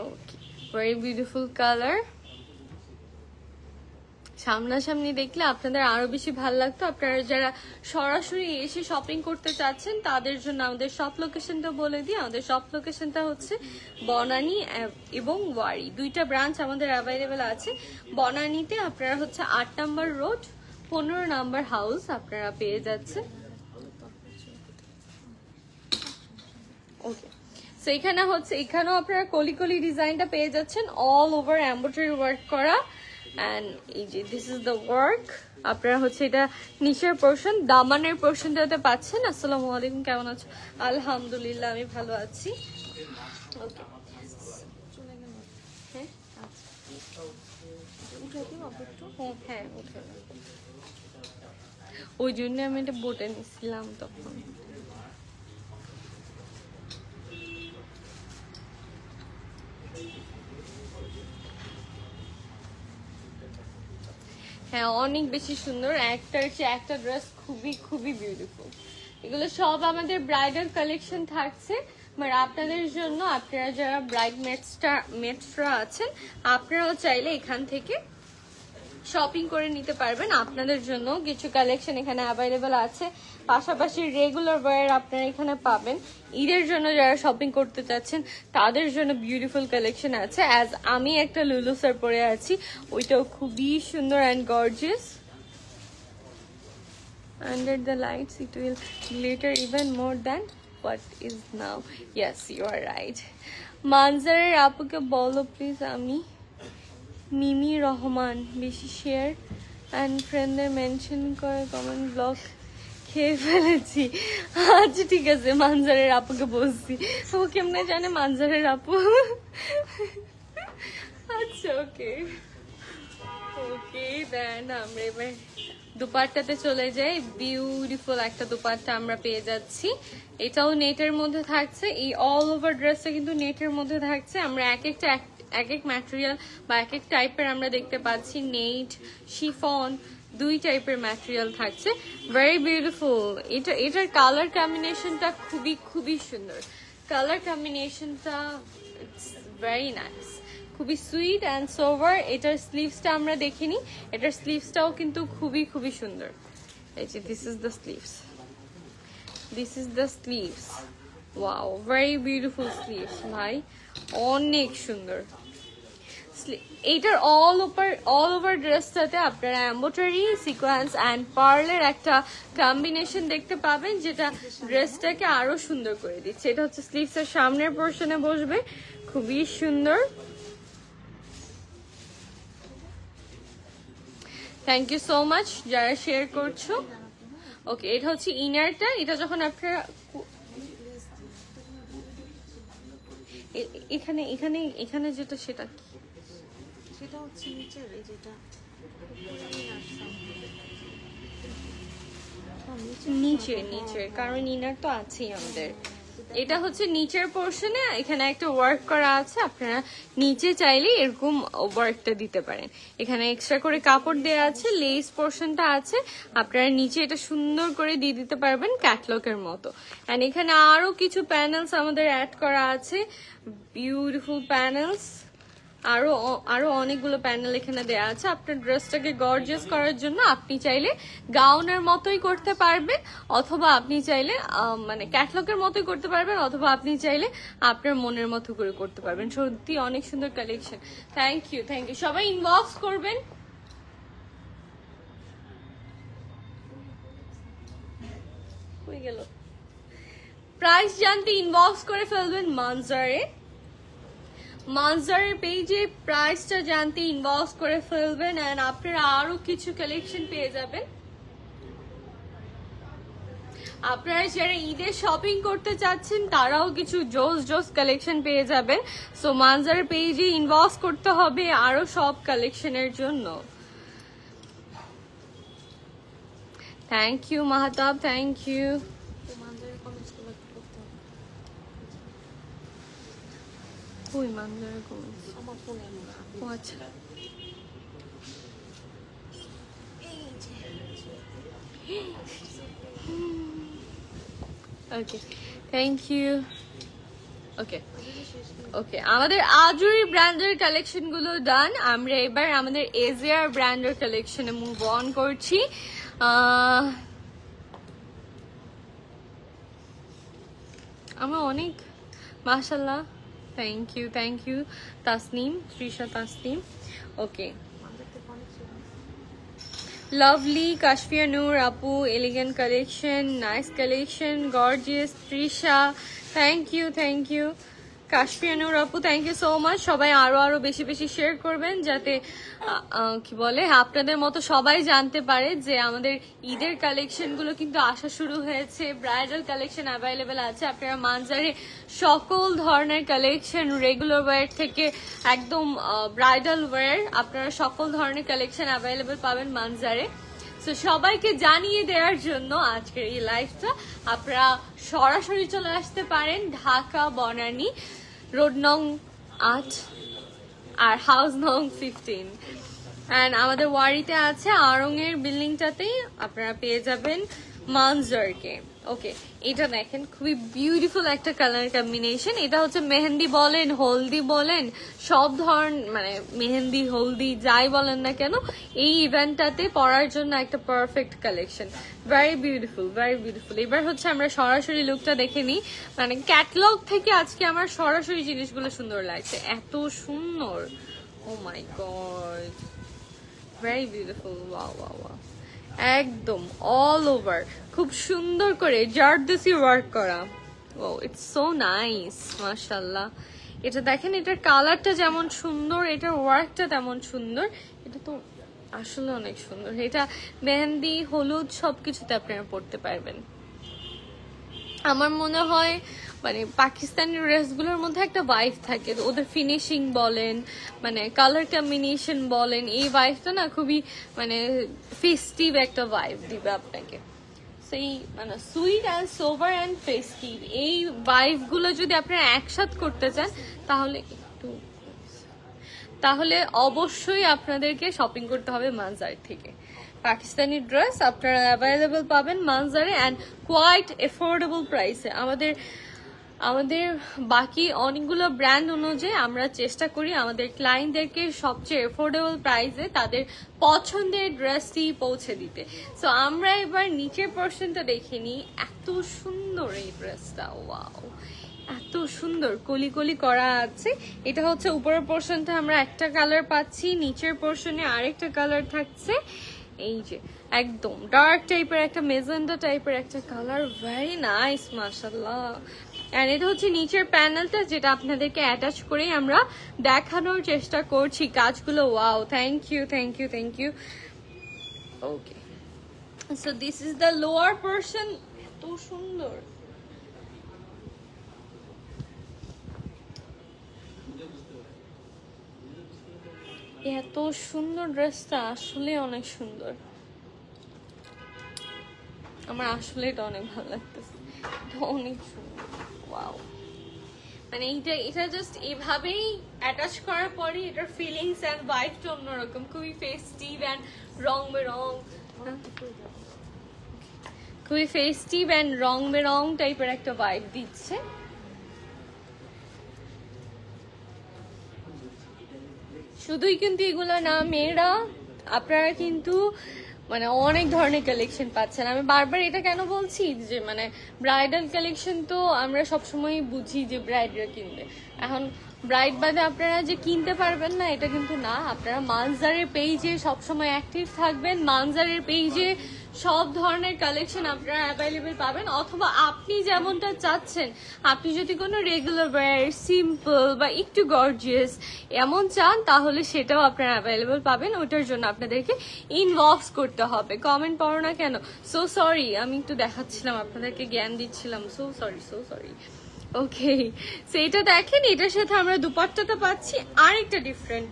ওকে, ভেরি বিউটিফুল কালার। সামনাসামনি দেখলে আপনাদের আরো বেশি ভালো লাগতো। আপনারা যারা সরাসরি এসে শপিং করতে চাচ্ছেন তাদের জন্য আমাদের শপ লোকেশনটা বলে দিই। আমাদের শপ লোকেশনটা হচ্ছে বনানী এবং ওয়ারি, দুইটা ব্রাঞ্চ আমাদের অ্যাভেলেবেল আছে। বনানীতে আপনারা হচ্ছে 8 নম্বর রোড 15 নম্বর হাউস আপনারা পেয়ে যাচ্ছেন। ওকে, সো এখানে হচ্ছে, এখানেও আপনারা কলি ডিজাইনটা পেয়ে যাচ্ছেন, অল ওভার এমব্রয়ডারি ওয়ার্ক করা। অ্যান্ড এই যে দিস ইজ দ্য ওয়ার্ক। আপনারা হচ্ছে এটা নিচের পোর্শন, দামানের পোর্শনটাতে পাচ্ছেন। আসসালামু আলাইকুম, কেমন আছো? আলহামদুলিল্লাহ, আমি ভালো আছি। ওকে, হ্যাঁ উঠে, ওই জন্য আমি এটা বোটে নিছিলাম তখন। হ্যাঁ অনেক বেশি সুন্দর, একটার চেয়ে একটা ড্রেস খুবই খুবই বিউটিফুল। এগুলো সব আমাদের ব্রাইডাল কালেকশন থাকছে, মানে আপনাদের জন্য। আপনারা যারা ব্রাইড মেটসরা আছেন আপনারাও চাইলে এখান থেকে শপিং করে নিতে পারবেন। আপনাদের জন্য কিছু কালেকশন এখানে অ্যাভেলেবেল আছে, পাশাপাশি রেগুলার ওয়্যার আপনারা এখানে পাবেন। ঈদের জন্য যারা শপিং করতে চাচ্ছেন তাদের জন্য বিউটিফুল কালেকশন আছে। অ্যাজ আমি একটা লুলুসার পরে আছি, ওইটাও খুবই সুন্দর and gorgeous. Under the lights it will glitter even more than what is now. Yes, you are right. মানজারের আপুকে বলো প্লিজ আমি মিমি রহমান বেশি শেয়ার অ্যান্ড ফ্রেন্ডদের মেনশন করে কমেন্ট ব্লক খেয়ে ফেলেছি। আচ্ছা ঠিক আছে, মানজারের আপুকে বলছি। ও কেমনে জানে মানজারের আপু? আচ্ছা ওকে ওকে, দেন আমরা এবার দুপাট্টাতে চলে যাই। বিউটিফুল একটা দুপাট্টা আমরা পেয়ে যাচ্ছি, এটাও নেটের মধ্যে থাকছে। এই অল ওভার ড্রেসটা কিন্তু নেটের মধ্যে থাকছে। আমরা এক এক ম্যাটেরিয়াল বা এক এক টাইপের আমরা দেখতে পাচ্ছি, নেট, শিফন, দুই টাইপের ম্যাটেরিয়াল থাকছে। Very beautiful. এটার কালার কম্বিনেশনটা খুবই খুবই সুন্দর। কালার কম্বিনেশনটা ইটস ভেরি নাইস, খুবই সুইট অ্যান্ড সোভার। এটার স্লিভসটা আমরা দেখিনি, এটার স্লিভসটাও কিন্তু খুবই খুবই সুন্দর। এই যে this is the sleeves, this is the sleeves. Wow, very beautiful sleeves ভাই, অনেক সুন্দর। এইটার অল ওভার ড্রেসটাতে আপনারা এমব্রয়ডারি, সিকোয়েন্স অ্যান্ড পার্লের একটা কম্বিনেশন দেখতে পাবেন, যেটা ড্রেসটাকে আরো সুন্দর করে দিচ্ছে। এটা হচ্ছে স্লিভসের সামনের পোর্শনে বসবে, খুবই সুন্দর। থ্যাংক ইউ সো মাচ যারা শেয়ার করছো। ওকে, এটা হচ্ছে ইনারটা। এটা যখন আপনারা এখানে এখানে এখানে যেটা সেটা কি, সেটা হচ্ছে নিচের এই যেটা নিচে, কারণ ইনার তো আছেই আমাদের। এটা হচ্ছে নিচের পোর্শনে, এখানে একটা ওয়ার্ক করা আছে। আপনারা নিচে চাইলে এরকম ওয়ার্কটা দিতে পারেন। এখানে এক্সট্রা করে কাপড় দেওয়া আছে, লেস পোর্শনটা আছে, আপনারা নিচে এটা সুন্দর করে দিয়ে দিতে পারবেন ক্যাটলগের মতো। এন্ড এখানে আরো কিছু প্যানেলস আমাদের অ্যাড করা আছে, বিউটিফুল প্যানেলস। আরো অনেকগুলো প্যানেল এখানে দেওয়া আছে। আপনার ড্রেসটাকে গর্জিয়াস করার জন্য আপনি চাইলে গাউনের মতোই করতে পারবেন, অথবা আপনি চাইলে মানে ক্যাটলগের মতোই করতে পারবেন, অথবা আপনি চাইলে আপনার মনের মতো করে করতে পারবেন। সত্যি অনেক সুন্দর কালেকশন। থ্যাংক ইউ সবাই ইনবক্স করবেন। হয়ে গেল, প্রাইস জানতে ইনবক্স করে ফেলবেন মানজারের পেজে, প্রাইসটা জানতে ইনবক্স করে ফেলবেন। এন্ড আপনারা আরো কিছু কালেকশন পেয়ে যাবেন। আপনারা যারা ঈদে শপিং করতে চাচ্ছেন তারাও কিছু জোস কালেকশন পেয়ে যাবেন। সো মানজারের পেজে ইনবক্স করতে হবে আরো সব কালেকশনের জন্য। Thank you Mahtab, thank you. ওই মানজারের কমেন্টস আমার ফোনে ও আচ্ছা। ওকে, থ্যাংক ইউ। ওকে, আমাদের আজুরি ব্র্যান্ডের কালেকশন গুলো ডান। আমরা এবার আমাদের এজিয়ার ব্র্যান্ডের কালেকশনে মুভ অন করছি। আমরা অনেক মাশাআল্লাহ, thank you Tasnim, Trisha Tasnim. Okay, lovely Kashmir Noor Apu, elegant collection, nice collection, gorgeous Trisha, thank you Kashmir Noor Apu, thank you so much. সবাই আরো বেশি শেয়ার করবেন, যাতে কি বলে আপনাদের মতো সবাই জানতে পারে যে আমাদের ঈদের কালেকশন গুলো কিন্তু আসা শুরু হয়েছে। ব্রাইডাল কালেকশন অ্যাভেলেবেল আছে। আপনারা মানজারে সকল ধরনের কালেকশন, রেগুলার ওয়্যার থেকে একদম ব্রাইডাল ওয়্যার, আপনারা সকল ধরনের কালেকশন অ্যাভেলেবেল পাবেন মানজারে। তো সবাইকে জানিয়ে দেওয়ার জন্য আজকের এই লাইভটা, আপনারা সরাসরি চলে আসতে পারেন ঢাকা বনানী রোড নং 8 আর হাউস নং 15। অ্যান্ড আমাদের ওয়ারিতে আছে আড়ং-এর বিল্ডিংটাতেই আপনারা পেয়ে যাবেন মানজারকে। ওকে, এটা দেখেন খুবই বিউটিফুল একটা কালার কম্বিনেশন। এটা হচ্ছে মেহেন্দি বলেন, হলদি বলেন, সব ধরনের মানে মেহেন্দি হলদি যাই বলেন না কেন এই ইভেন্টটাতে পরার জন্য একটা perfect collection. Very beautiful, very beautiful. এবার হচ্ছে আমরা সরাসরি লুকটা দেখে নিই। মানে ক্যাটলগ থেকে আজকে আমার সরাসরি জিনিসগুলো সুন্দর লাগছে, এত সুন্দর। Oh my God, very beautiful. Wow wow wow, একদম অল ওভার খুব সুন্দর করে জারদোসি ওয়ার্ক করা। ও ইটস সো নাইস, মাশাআল্লাহ। এটা দেখেন, এটার কালারটা যেমন সুন্দর, এটার ওয়ার্কটা তেমন সুন্দর। এটা তো আসলে অনেক সুন্দর। এটা মেহেন্দি, হলুদ সবকিছুতে আপনারা পরতে পারবেন। আমার মনে হয় মানে পাকিস্তানি ড্রেসগুলোর মধ্যে একটা ভাইব থাকে, ওদের ফিনিশিং বলেন, মানে কালার কম্বিনেশন বলেন, এই ভাইবটা না খুবই মানে ফেস্টিভ একটা ভাইব দিবে আপনাকে। সেই মানে sweet and sober and festive এই ভাইবগুলো যদি আপনারা একসাথে করতে চান তাহলে অবশ্যই আপনাদেরকে শপিং করতে হবে মানজার থেকে। পাকিস্তানি ড্রেস আপনারা অ্যাভেলেবল পাবেন মানজারে অ্যান্ড কোয়াইট এফোর্ডেবল প্রাইসে। আমাদের বাকি অনেকগুলো ব্র্যান্ড অনুযায়ী আমরা চেষ্টা করি আমাদের ক্লায়েন্টদেরকে সবচেয়ে এফোর্ডেবল প্রাইসে তাদের পছন্দের ড্রেসটি পৌঁছে দিতে। সো আমরা এবার নিচের পোর্শনটা দেখে নিই। এত সুন্দর এই ড্রেসটা, ওয়াও, এত সুন্দর কলি কলি করা আছে। এটা হচ্ছে উপরের পোর্শনটা আমরা একটা কালার পাচ্ছি, নিচের পোর্শনে আরেকটা কালার থাকছে। এই যে একদম ডার্ক টাইপের একটা মেজেন্ডা টাইপের একটা কালার, ভেরি নাইস মাশাআল্লাহ। এন্ড এটা হচ্ছে নিচের প্যানেলটা, যেটা আপনাদেরকে অ্যাটাচ করে আমরা দেখানোর চেষ্টা করছি কাজগুলো। Wow, thank you thank you thank you. Okay, so this is the lower portion. এত সুন্দর, এত সুন্দর ড্রেসটা, আসলে অনেক সুন্দর। আমার আসলে এটা অনেক ভালো লাগতেছে, এটা অনেক সুন্দর। ওয়াও, মানে এটা জাস্ট এভাবেই অ্যাটাচ করার পরে এটার ফিলিংস এন্ড ভাইবটা অন্যরকম, খুবই ফেস্টিভ এন্ড রং বেরং, খুবই ফেস্টিভ এন্ড রং বেরং টাইপের একটা ভাইব দিচ্ছে। শুধুই কিন্তু এগুলো না, মেয়েরা আপনারা কিন্তু মানে অনেক ধরনের কালেকশন পাচ্ছেন। আমি বারবার এটা কেন বলছি যে মানে ব্রাইডাল কালেকশন তো আমরা সবসময় বুঝি যে ব্রাইডরা কিনবে, এখন ব্রাইড বাদে আপনারা যে কিনতে পারবেন না এটা কিন্তু না। আপনারা মানজারের পেজে সবসময় অ্যাক্টিভ থাকবেন, মানজারের পেজে সব ধরনের কালেকশন আপনারা অ্যাভেলেবেল পাবেন। অথবা আপনি যেমনটা চাচ্ছেন, আপনি যদি কোনো রেগুলার ওয়্যার, সিম্পল বা একটু গর্জিয়াস এমন চান তাহলে সেটাও আপনারা অ্যাভেলেবেল পাবেন। ওটার জন্য আপনাদেরকে ইনবক্স করতে হবে, কমেন্ট পড়ো না কেন। সো সরি, আমি একটু দেখাচ্ছিলাম আপনাদেরকে, জ্ঞান দিচ্ছিলাম, সো সরি সো সরি। ওকে, সো এটা দেখেন, এটার সাথে আমরা দুপাট্টাটা পাচ্ছি আরেকটা ডিফারেন্ট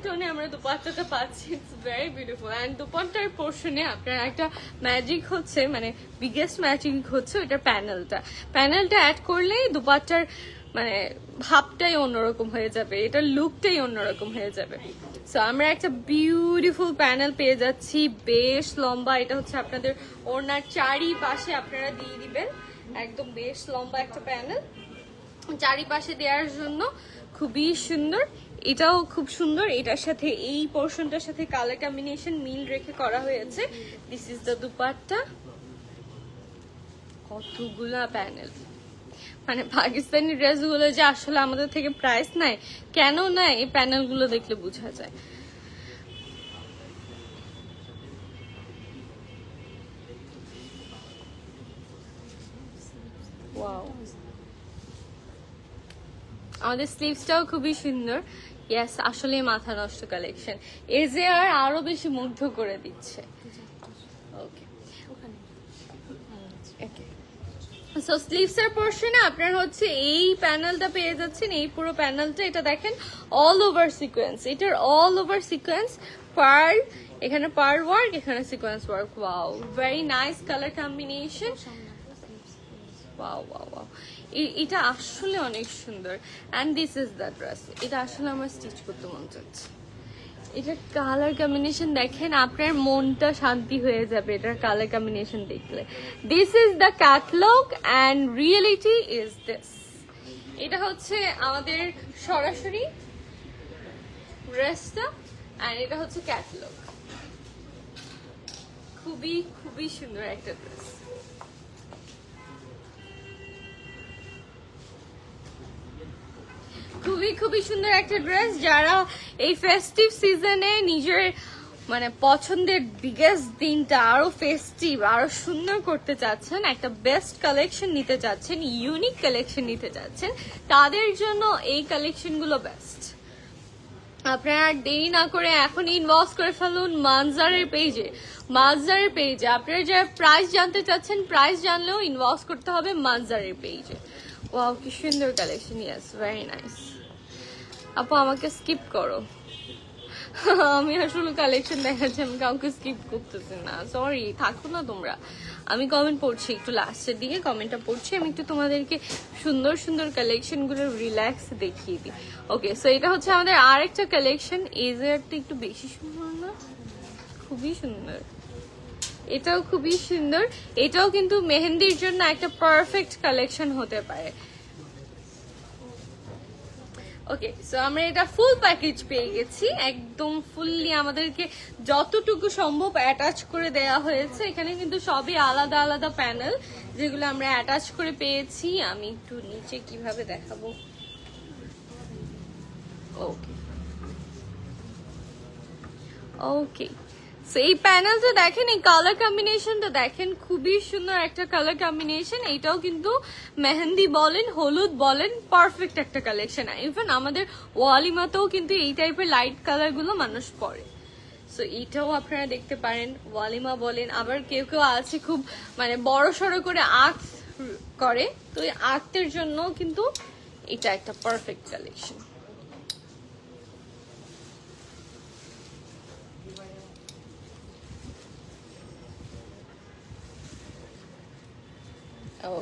টোনে আমরা দুপাট্টাটা পাচ্ছি। It's very beautiful. অ্যান্ড দুপাট্টার পোর্শনে আপনার একটা ম্যাজিক হচ্ছে, মানে বিগেস্ট ম্যাজিক হচ্ছে ওইটার প্যানেলটা অ্যাড করলেই দুপাট্টার মানে ভাবটাই অন্যরকম হয়ে যাবে, এটার লুকটাই অন্যরকম হয়ে যাবে। সো আমরা একটা বিউটিফুল প্যানেল পেয়ে যাচ্ছি, বেশ লম্বা। এটা হচ্ছে আপনাদের ওড়নার চারিপাশে আপনারা দিয়ে দিবেন, একদম বেশ লম্বা একটা প্যানেল চারিপাশে দেওয়ার জন্য, খুবই সুন্দর। এটাও খুব সুন্দর, এটার সাথে এই পোর্শনটার সাথে কালার কম্বিনেশন মিল রেখে করা হয়েছে। This is the dupatta. কতগুলা প্যানেল, মানে পাকিস্তানি ড্রেসগুলো যে আসলে আমাদের থেকে প্রাইস নেয় কেন নেয়, এই প্যানেলগুলো দেখলে বোঝা যায়। ওয়াও, আমাদের স্লিভসটাও খুবই সুন্দর। ইয়েস, আসলে মাথা নষ্ট কালেকশন, এর যে আরো বেশি মুগ্ধ করে দিচ্ছে। ওকে, সো স্লিভসের পোর্শনে আপনার হচ্ছে এই প্যানেলটা পেয়ে যাচ্ছেন, এই পুরো প্যানেলটা। এটা দেখেন অল ওভার সিকোয়েন্স, এটার অল ওভার সিকোয়েন্স, পার্ল, এখানে পার্ল ওয়ার্ক, এখানে sequence work. Wow, very nice colour combination. Wow wow wow, এটা আসলে অনেক সুন্দর। And this is the dress, এটা আসলে আমার স্টিচ করতে মন চাচ্ছে। এটা কালার কম্বিনেশন দেখেন, আপনার মনটা শান্তি হয়ে যাবে এটার কালার কম্বিনেশন দেখলে। This is the catalogue and reality is this. এটা হচ্ছে আমাদের সরাসরি ড্রেসটা, অ্যান্ড এটা হচ্ছে ক্যাটালগ। খুবই খুবই সুন্দর একটা ড্রেস। খুবই খুবই সুন্দর একটা ড্রেস। যারা এই ফেস্টিভ সিজনে নিজের মানে পছন্দের বিগেস্ট দিনটা আরো ফেস্টিভ আরো সুন্দর করতে চাচ্ছেন, একটা বেস্ট কালেকশন নিতে চাচ্ছেন, ইউনিক কালেকশন নিতে চাচ্ছেন, তাদের জন্য এই কালেকশনগুলো বেস্ট। আপনারা আর দেরি না করে এখন ইনভেস্ট করে ফেলুন মানজারের পেজে। মানজারের পেজে আপনারা যারা প্রাইস জানতে চাচ্ছেন, প্রাইস জানলেও ইনভেস্ট করতে হবে মানজারের পেজে। ওয়াও কি সুন্দর কালেকশন, ইয়েস ভেরি নাইস। আপু আমাকে স্কিপ করো, আমি আসলে কালেকশন দেখাচ্ছি, আমি কাউকে স্কিপ করতেছি না, সরি, থাকো না তোমরা। আমি কমেন্ট পড়ছি, একটু লাস্টের দিকে কমেন্টটা পড়ছি, আমি একটু তোমাদেরকে সুন্দর সুন্দর কালেকশন গুলো রিল্যাক্স দেখিয়ে দিই। ওকে, সো এটা হচ্ছে আমাদের আরেকটা কালেকশন। এই জায়গাটা একটু বেশি সুন্দর না? খুবই সুন্দর, এটাও খুবই সুন্দর। এটাও কিন্তু মেহেন্দির জন্য একটা পারফেক্ট কালেকশন হতে পারে। ওকে, সো আমরা এটা ফুল প্যাকেজ পেয়ে গেছি, একদম ফুললি আমাদেরকে যতটুকু সম্ভব অ্যাটাচ করে দেয়া হয়েছে। এখানে কিন্তু সবই আলাদা আলাদা প্যানেল যেগুলো আমরা অ্যাটাচ করে পেয়েছি। আমি একটু নিচে কিভাবে দেখাবো। ওকে ওকে, সো এই প্যানেলটা দেখেন, এই কালার কম্বিনেশনটা দেখেন, খুবই সুন্দর একটা কালার কম্বিনেশন। এইটাও কিন্তু মেহেন্দি বলেন হলুদ বলেন পারফেক্ট একটা কালেকশন। ইভেন আমাদের ওয়ালিমাতেও কিন্তু এই টাইপের লাইট কালার গুলো মানুষ পরে। সো এইটাও আপনারা দেখতে পারেন, ওয়ালিমা বলেন, আবার কেউ কেউ আছে খুব মানে বড় সড়ো করে আর্ট করে, তো এই আর্টের জন্য কিন্তু এটা একটা পারফেক্ট কালেকশন।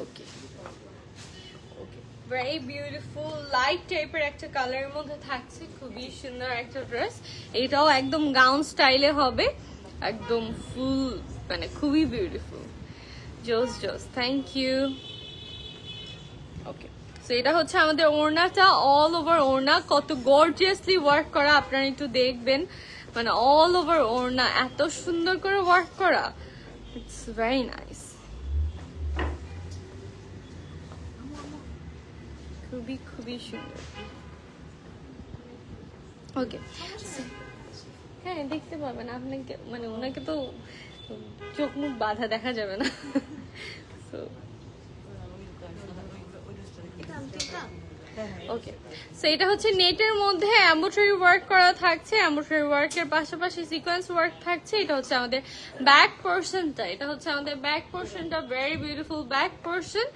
ওকে ওকে, ভেরি বিউটিফুল লাইট টাইপের একটা কালারের মধ্যে থাকছে, খুবই সুন্দর একটা ড্রেস। এটাও একদম গাউন স্টাইলে হবে, একদম ফুল মানে খুবই বিউটিফুল, জোস জোস। Thank you. ওকে, সো এটা হচ্ছে আমাদের ওড়নাটা, অল ওভার ওড়না, কত গর্জিয়াসলি ওয়ার্ক করা আপনারা একটু দেখবেন, মানে অল ওভার ওড়না এত সুন্দর করে ওয়ার্ক করা, ইটস ভেরি নাইস, খুবই খুবই সুন্দর। ওকে, হ্যাঁ দেখতে পাবেন আপনাকে, মানে ওনাকে তো চোখ মুখ বাঁধা দেখা যাবে না। ওকে, সো এটা হচ্ছে নেটের মধ্যে এমব্রয়ডারি ওয়ার্ক করা থাকছে, এমব্রয়ডারি ওয়ার্কের পাশাপাশি সিকোয়েন্স ওয়ার্ক থাকছে। এটা হচ্ছে আমাদের ব্যাক পোর্শনটা, এটা হচ্ছে আমাদের ব্যাক পোর্শনটা, ভেরি বিউটিফুল ব্যাক পোর্শন।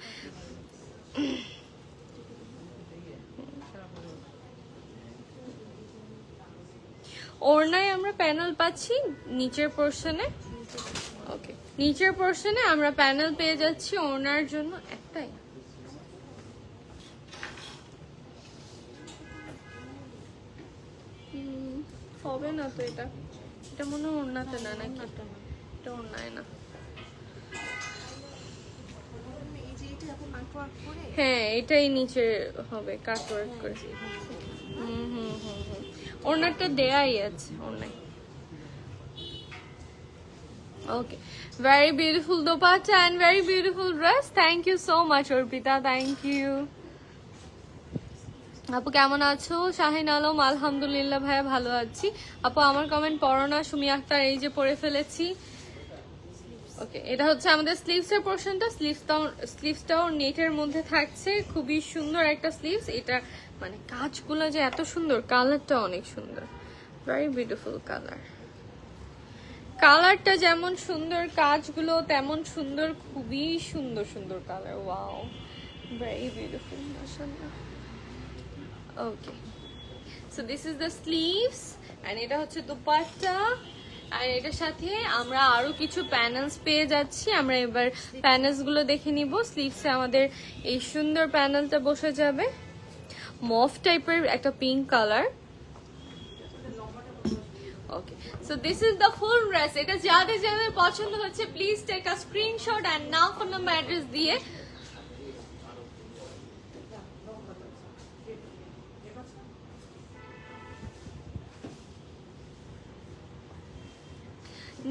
ওড়নায় আমরা প্যানেল পাচ্ছি নিচের পোর্শনে। ওকে, নিচের পোর্শনে আমরা প্যানেল পেয়ে যাচ্ছি ওড়নার জন্য একটাই। হবে না তো, এটা এটা মনে হয় ওড়নাতে না, নাকি এটা ওড়নায় না? হ্যাঁ এটাই নিচে হবে কাট ওয়ার্ক করে। ওড়নাটা দেয়াই আছে ওড়নায়। ওকে, very beautiful dupatta and very beautiful dress. Thank you so much Orpita, thank you. আপু কেমন আছো? শাহিন আলম, আলহামদুলিল্লাহ ভাইয়া ভালো আছি। আপু আমার কমেন্ট পড়ো না। সুমি আক্তার, এই যে পড়ে ফেলেছি। ওকে, এটা হচ্ছে আমাদের স্লিভস এর পোর্শনটা, স্লিভসটাও নেটের মধ্যে থাকছে, খুবই সুন্দর একটা স্লিভস। এটা মানে কাজগুলো যে এত সুন্দর, কালারটা অনেক সুন্দর, ভেরি বিউটিফুল কালার। কালারটা যেমন সুন্দর, কাজগুলো তেমন সুন্দর, খুবই সুন্দর সুন্দর কালার। ওয়াও, ভেরি বিউটিফুল, মাশাআল্লাহ। Okay, so this is the sleeves and এটা হচ্ছে দুপাট্টা। আর এটার সাথে আমরা আরো কিছু প্যানেলস পেয়ে যাচ্ছি। আমরা এবার প্যানেলস গুলো দেখে নিব। স্লিভসে আমাদের এই সুন্দর প্যানেলটা বসে যাবে, মফ টাইপের একটা pink colour. So this is the full dress. এটা যাদের যাদের পছন্দ হচ্ছে please take a screenshot and now phone number address দিয়ে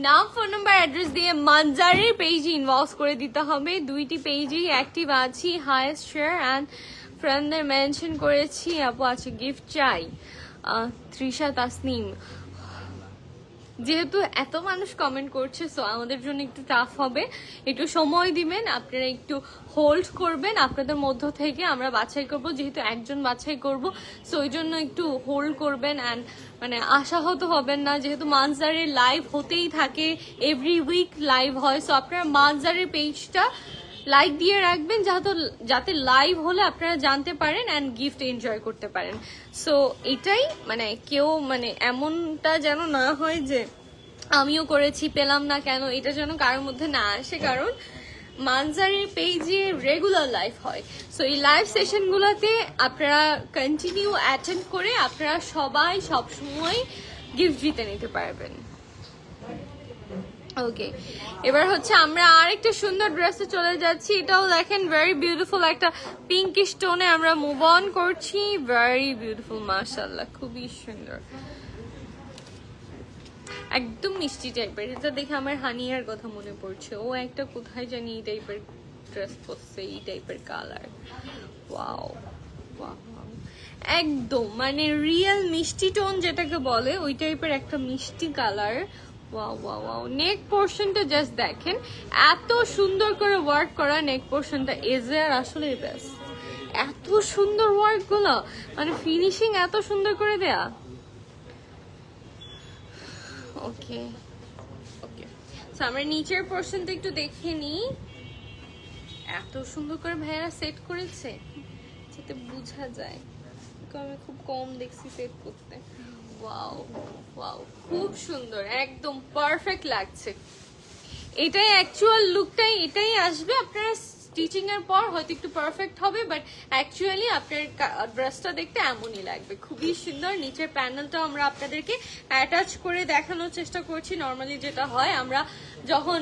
নাম ফোন নাম্বার অ্যাড্রেস দিয়ে মানজারের পেজে ইনবক্স করে দিতে হবে। দুইটি পেজেই অ্যাক্টিভ আছি, হাইয়েস্ট শেয়ার অ্যান্ড ফ্রেন্ডদের মেনশন করেছি। আপু আছে গিফট চাই, তৃষা তাসনিম। যেহেতু এত মানুষ কমেন্ট করছে সো আমাদের জন্য একটু টাফ হবে, একটু সময় দিবেন, আপনারা একটু হোল্ড করবেন। আপনাদের মধ্য থেকে আমরা বাছাই করব, যেহেতু একজন বাছাই করব সো ওই জন্য একটু হোল্ড করবেন অ্যান্ড মানে আশাহত হবেন না, যেহেতু মানজারের লাইভ হতেই থাকে, এভরি উইক লাইভ হয়। সো আপনারা মানজারের পেজটা লাইক দিয়ে রাখবেন যাতে লাইভ হলে আপনারা জানতে পারেন অ্যান্ড গিফট এনজয় করতে পারেন। সো এটাই মানে কেউ মানে এমনটা যেন না হয় যে আমিও করেছি পেলাম না কেন, এটা যেন কারোর মধ্যে না আসে, কারণ মানজারের পেজে রেগুলার লাইভ হয়। সো এই লাইভ সেশনগুলোতে আপনারা কন্টিনিউ অ্যাটেন্ড করে আপনারা সবাই সবসময় গিফট জিতে নিতে পারবেন। ওকে, এবার হচ্ছে আমরা আরেকটা সুন্দর ড্রেসে চলে যাচ্ছি। এটাও দেখেন ভেরি বিউটিফুল একটা পিঙ্কিশ টোনে আমরা মুভ অন করছি। ভেরি বিউটিফুল, মাশাআল্লাহ, খুবই সুন্দর, একদম মিষ্টি টাইপের। এটা দেখে আমার হানিয়ার কথা মনে পড়ছে, ও একটা কোথায় জানি এই টাইপের ড্রেস পরছে, এই টাইপের কালার। ওয়াও ওয়াও, একদম মানে রিয়েল মিষ্টি টোন যেটাকে বলে ওই টাইপের একটা মিষ্টি কালার। ওয়াও ওয়াও ওয়াও, নেক পোর্শনটা জাস্ট দেখেন, এত সুন্দর করে ওয়ার্ক করা নেক পোর্শনটা। এজের আসলে বেস্ট, এত সুন্দর ওয়ার্ক গুলো, মানে ফিনিশিং এত সুন্দর করে দেয়া। ওকে ওকে, সো আমরা নিচের পোর্শনটা একটু দেখে নিই। এত সুন্দর করে ভাইয়ারা সেট করেছে যাতে বোঝা যায়, আমি খুব কম দেখছি সেট করতে। ওয়াও ওয়াও, খুব সুন্দর, একদম পারফেক্ট লাগছে। এটাই অ্যাকচুয়াল লুকটাই এটাই আসবে। আপনারা স্টিচিং এর পর হয়তো একটু পারফেক্ট হবে, বাট অ্যাকচুয়ালি আপনার ড্রেসটা দেখতে এমনই লাগবে, খুবই সুন্দর। নিচের প্যানেলটাও আমরা আপনাদেরকে অ্যাটাচ করে দেখানোর চেষ্টা করছি। নর্মালি যেটা হয়, আমরা যখন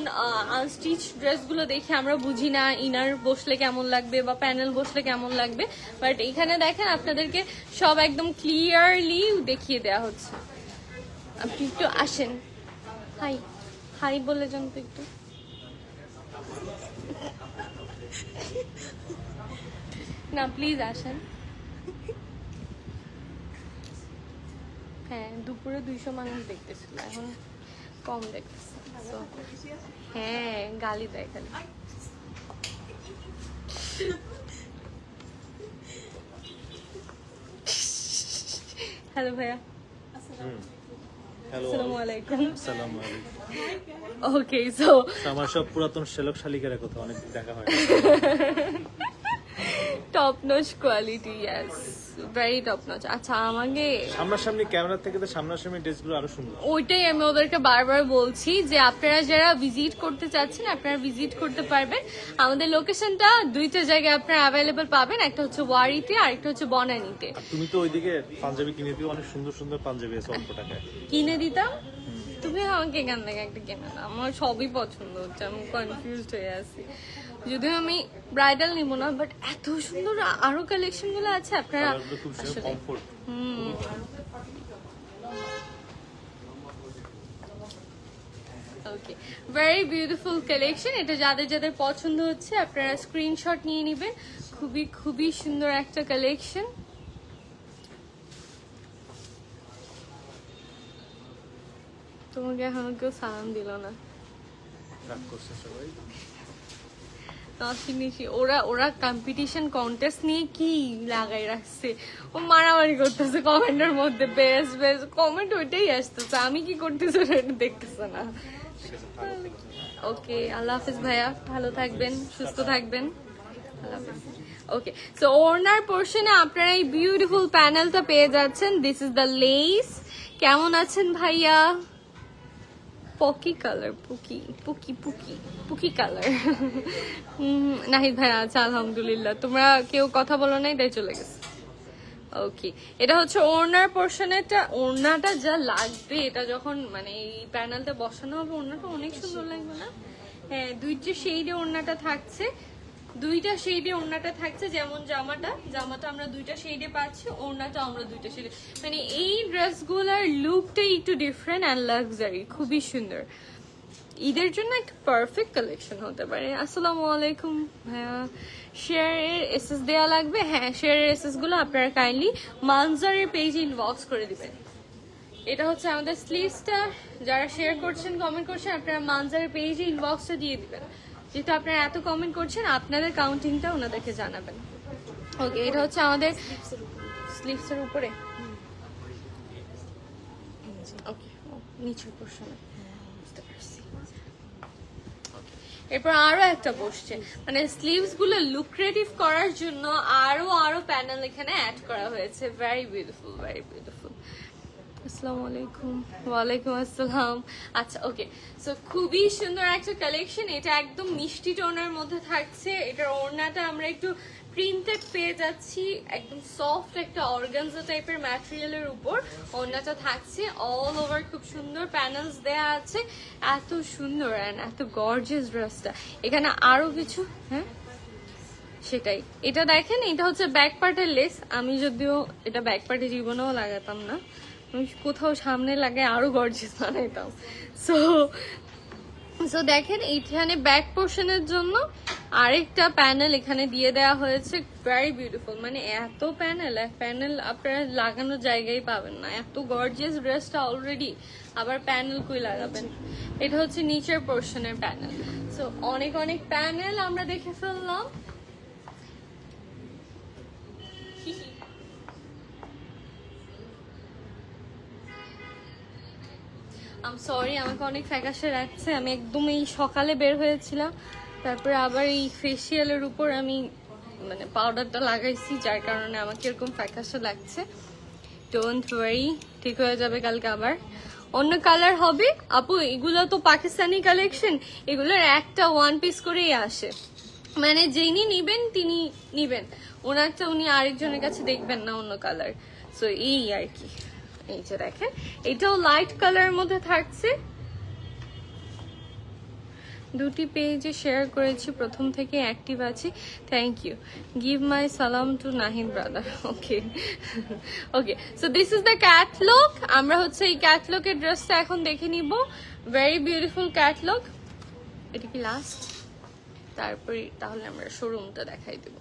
আনস্টিচ ড্রেসগুলো দেখি আমরা বুঝি না ইনার বসলে কেমন লাগবে বা প্যানেল বসলে কেমন লাগবে, বাট এখানে দেখেন আপনাদেরকে সব একদম ক্লিয়ারলি দেখিয়ে দেওয়া হচ্ছে। আপনি একটু আসেন, হাই হাই বলে যান তো একটু। না প্লিজ আসেন। হ্যাঁ, দুপুরে 200 মানুষ দেখতেছিল, এখন কম দেখতেছে। হ্যাঁ, গালি দেয় খালি। হ্যালো ভাইয়া, আসসালামু আলাইকুম। ওকে, সো আমার সব পুরাতন শ্যালক শালিকার কথা অনেক দেখা হয়। Top notch quality, yes, very top notch. আচ্ছা, আমাকে সামনাসামনি ক্যামেরা থেকে তো সামনাসামনি ড্রেসগুলো আরো সুন্দর। ওইটাই আমি ওদেরকে বারবার বলছি যে আপনারা যারা ভিজিট করতে চাচ্ছেন আপনারা ভিজিট করতে পারবেন। আমাদের লোকেশনটা দুইটা জায়গায় আপনারা অ্যাভেলেবল পাবেন, একটা হচ্ছে ওয়ারিতে আর একটা হচ্ছে বনানীতে। তুমি তো ওইদিকে পাঞ্জাবি কিনে দিও, অনেক সুন্দর সুন্দর পাঞ্জাবি আছে অল্প টাকায়। কিনে দিতাম, তুমি আমাকে এখান থেকে একটা কিনে দাও, আমার সবই পছন্দ হচ্ছে, আমি কনফিউজড হয়ে আছি। যদিও আমি ব্রাইডাল নিব না, বাট এত সুন্দর আরো কালেকশন গুলো আছে আপনারা খুব সুন্দর কমফোর্ট। ওকে, ভেরি বিউটিফুল কালেকশন। এটা যাদের যাদের পছন্দ হচ্ছে আপনারা স্ক্রিনশট নিয়ে নেবেন। খুবই খুবই সুন্দর একটা কালেকশন। তোমাকে এখনো কেউ সালাম দিল না, রাগ করছে সবাই। ওরা কম্পিটিশন কন্টেস্ট নিয়ে কি লাগাই রাখছে, ও মারামারি করতেছে কমেন্টের মধ্যে, বেস্ট বেস্ট কমেন্ট ওইটাই আসতেছে, আমি কি করতেছি এটা দেখতেছে না। ওকে, আল্লাহ হাফিজ ভাইয়া, ভালো থাকবেন, সুস্থ থাকবেন, আল্লাহ হাফিজ। ওকে, সো ওনার পোর্শনে আপনারা এই বিউটিফুল প্যানেলটা পেয়ে যাচ্ছেন। This is the less. কেমন আছেন ভাইয়া? পকি কালার, পুকি পুকি পুকি পুকি কালার। নাহিদ ভাই, আচ্ছা আলহামদুলিল্লাহ। তোমরা কেউ কথা বলো নাই, তাই চলে গেছে। ওকে, এটা হচ্ছে ওড়নার পোর্শনেরটা। ওড়নাটা যা লাগবে এটা যখন মানে এই প্যানেলটা বসানো হবে, ওড়নাটা অনেক সুন্দর লাগবে না? হ্যাঁ, দুইটা শেডে ওড়নাটা থাকছে, দুইটা শেডে ওড়নাটা থাকছে। যেমন জামাটা আমরা দুইটা শেডে পাচ্ছি, ওড়নাটা আমরা দুইটা শেডে। মানে এই ড্রেসগুলোর লুকটাই একটু ডিফারেন্ট অ্যান্ড লাক্সারি, খুবই সুন্দর। ঈদের জন্য একটা পারফেক্ট কালেকশন হতে পারে। আসসালামু আলাইকুম ভাইয়া, শেয়ারের এসএস দেওয়া লাগবে? হ্যাঁ, শেয়ারের এসএস গুলো আপনারা কাইন্ডলি মানজারের পেজে ইনবক্স করে দিবেন। এটা হচ্ছে আমাদের স্লিভসটা, যারা শেয়ার করছেন কমেন্ট করছেন আপনারা মানজারের পেজে ইনবক্সটা দিয়ে দিবেন। যেহেতু আপনারা এত কমেন্ট করছেন, আপনাদের কাউন্টিংটা ওনাদেরকে জানাবেন। ওকে, এটা হচ্ছে আমাদের স্লিভসের উপরে। ওকে, নিচের পোর্শনে বুঝতে পারছি। এরপর আরো একটা বসছে, মানে স্লিভস গুলো লুক্রেটিভ করার জন্য আরো প্যানেল এখানে অ্যাড করা হয়েছে। Very beautiful, very beautiful. আসসালামু আলাইকুম। ওয়ালাইকুম আসসালাম। আচ্ছা, ওকে, সো খুবই সুন্দর একটা কালেকশন। এটা একদম মিষ্টি টোনের মধ্যে থাকছে। এটার ওড়নাটা আমরা একটু প্রিন্টেড পেয়ে যাচ্ছি, একদম সফট একটা অর্গানজা টাইপের ম্যাটেরিয়ালের উপর ওড়নাটা থাকছে। অল ওভার খুব সুন্দর প্যানেলস দেয়া আছে। এত সুন্দর অ্যান্ড এত গর্জিয়াস ড্রেসটা। এখানে আরো কিছু, হ্যাঁ সেটাই, এটা দেখেন, এটা হচ্ছে ব্যাক পার্টের লেস। আমি যদিও এটা ব্যাক পার্টে জীবনেও লাগাতাম না, আমি কোথাও সামনে লাগে আরো গর্জিয়াস বানাইতাম। সো দেখেন, এইখানে ব্যাক পোর্শনের জন্য আরেকটা প্যানেল এখানে দিয়ে দেওয়া হয়েছে। ভেরি বিউটিফুল, মানে এত প্যানেল আপনারা লাগানোর জায়গায় পাবেন না। এত গর্জিয়াস ড্রেসটা অলরেডি, আবার প্যানেল কই লাগাবেন? এটা হচ্ছে নিচের পোর্শনের প্যানেল। সো অনেক অনেক প্যানেল আমরা দেখে ফেললাম। সরি, আমাকে অনেক ফ্যাকাশে রাখছে। আমি একদম এই সকালে বের হয়েছিলাম, তারপরে আবার এই ফেসিয়ালের উপর আমি মানে পাউডারটা লাগাইছি, যার কারণে আমাকে এরকম ফ্যাকাশে লাগছে। ডোন্ট ওয়ারি, ঠিক হয়ে যাবে কালকে আবার অন্য কালার হবে। আপু, এগুলো তো পাকিস্তানি কালেকশন, এগুলোর একটা ওয়ান পিস করেই আসে, মানে যিনি নিবেন তিনি নিবেন, ওনারটা উনি আরেকজনের কাছে দেখবেন না অন্য কালার। সো এই আর কি। এই যে দেখেন, এটাও লাইট কালারের মধ্যে থাকছে। দুটি পেজে শেয়ার করেছি, প্রথম থেকে অ্যাক্টিভ আছি। Thank you. গিভ মাই সালাম to Nahid brother. Okay okay, so this is the catalogue. আমরা হচ্ছে এই ক্যাটলগের ড্রেসটা এখন দেখে নিব। Very beautiful catalogue. এটা কি লাস্ট? তারপরে তাহলে আমরা শোরুমটা দেখাই দেব।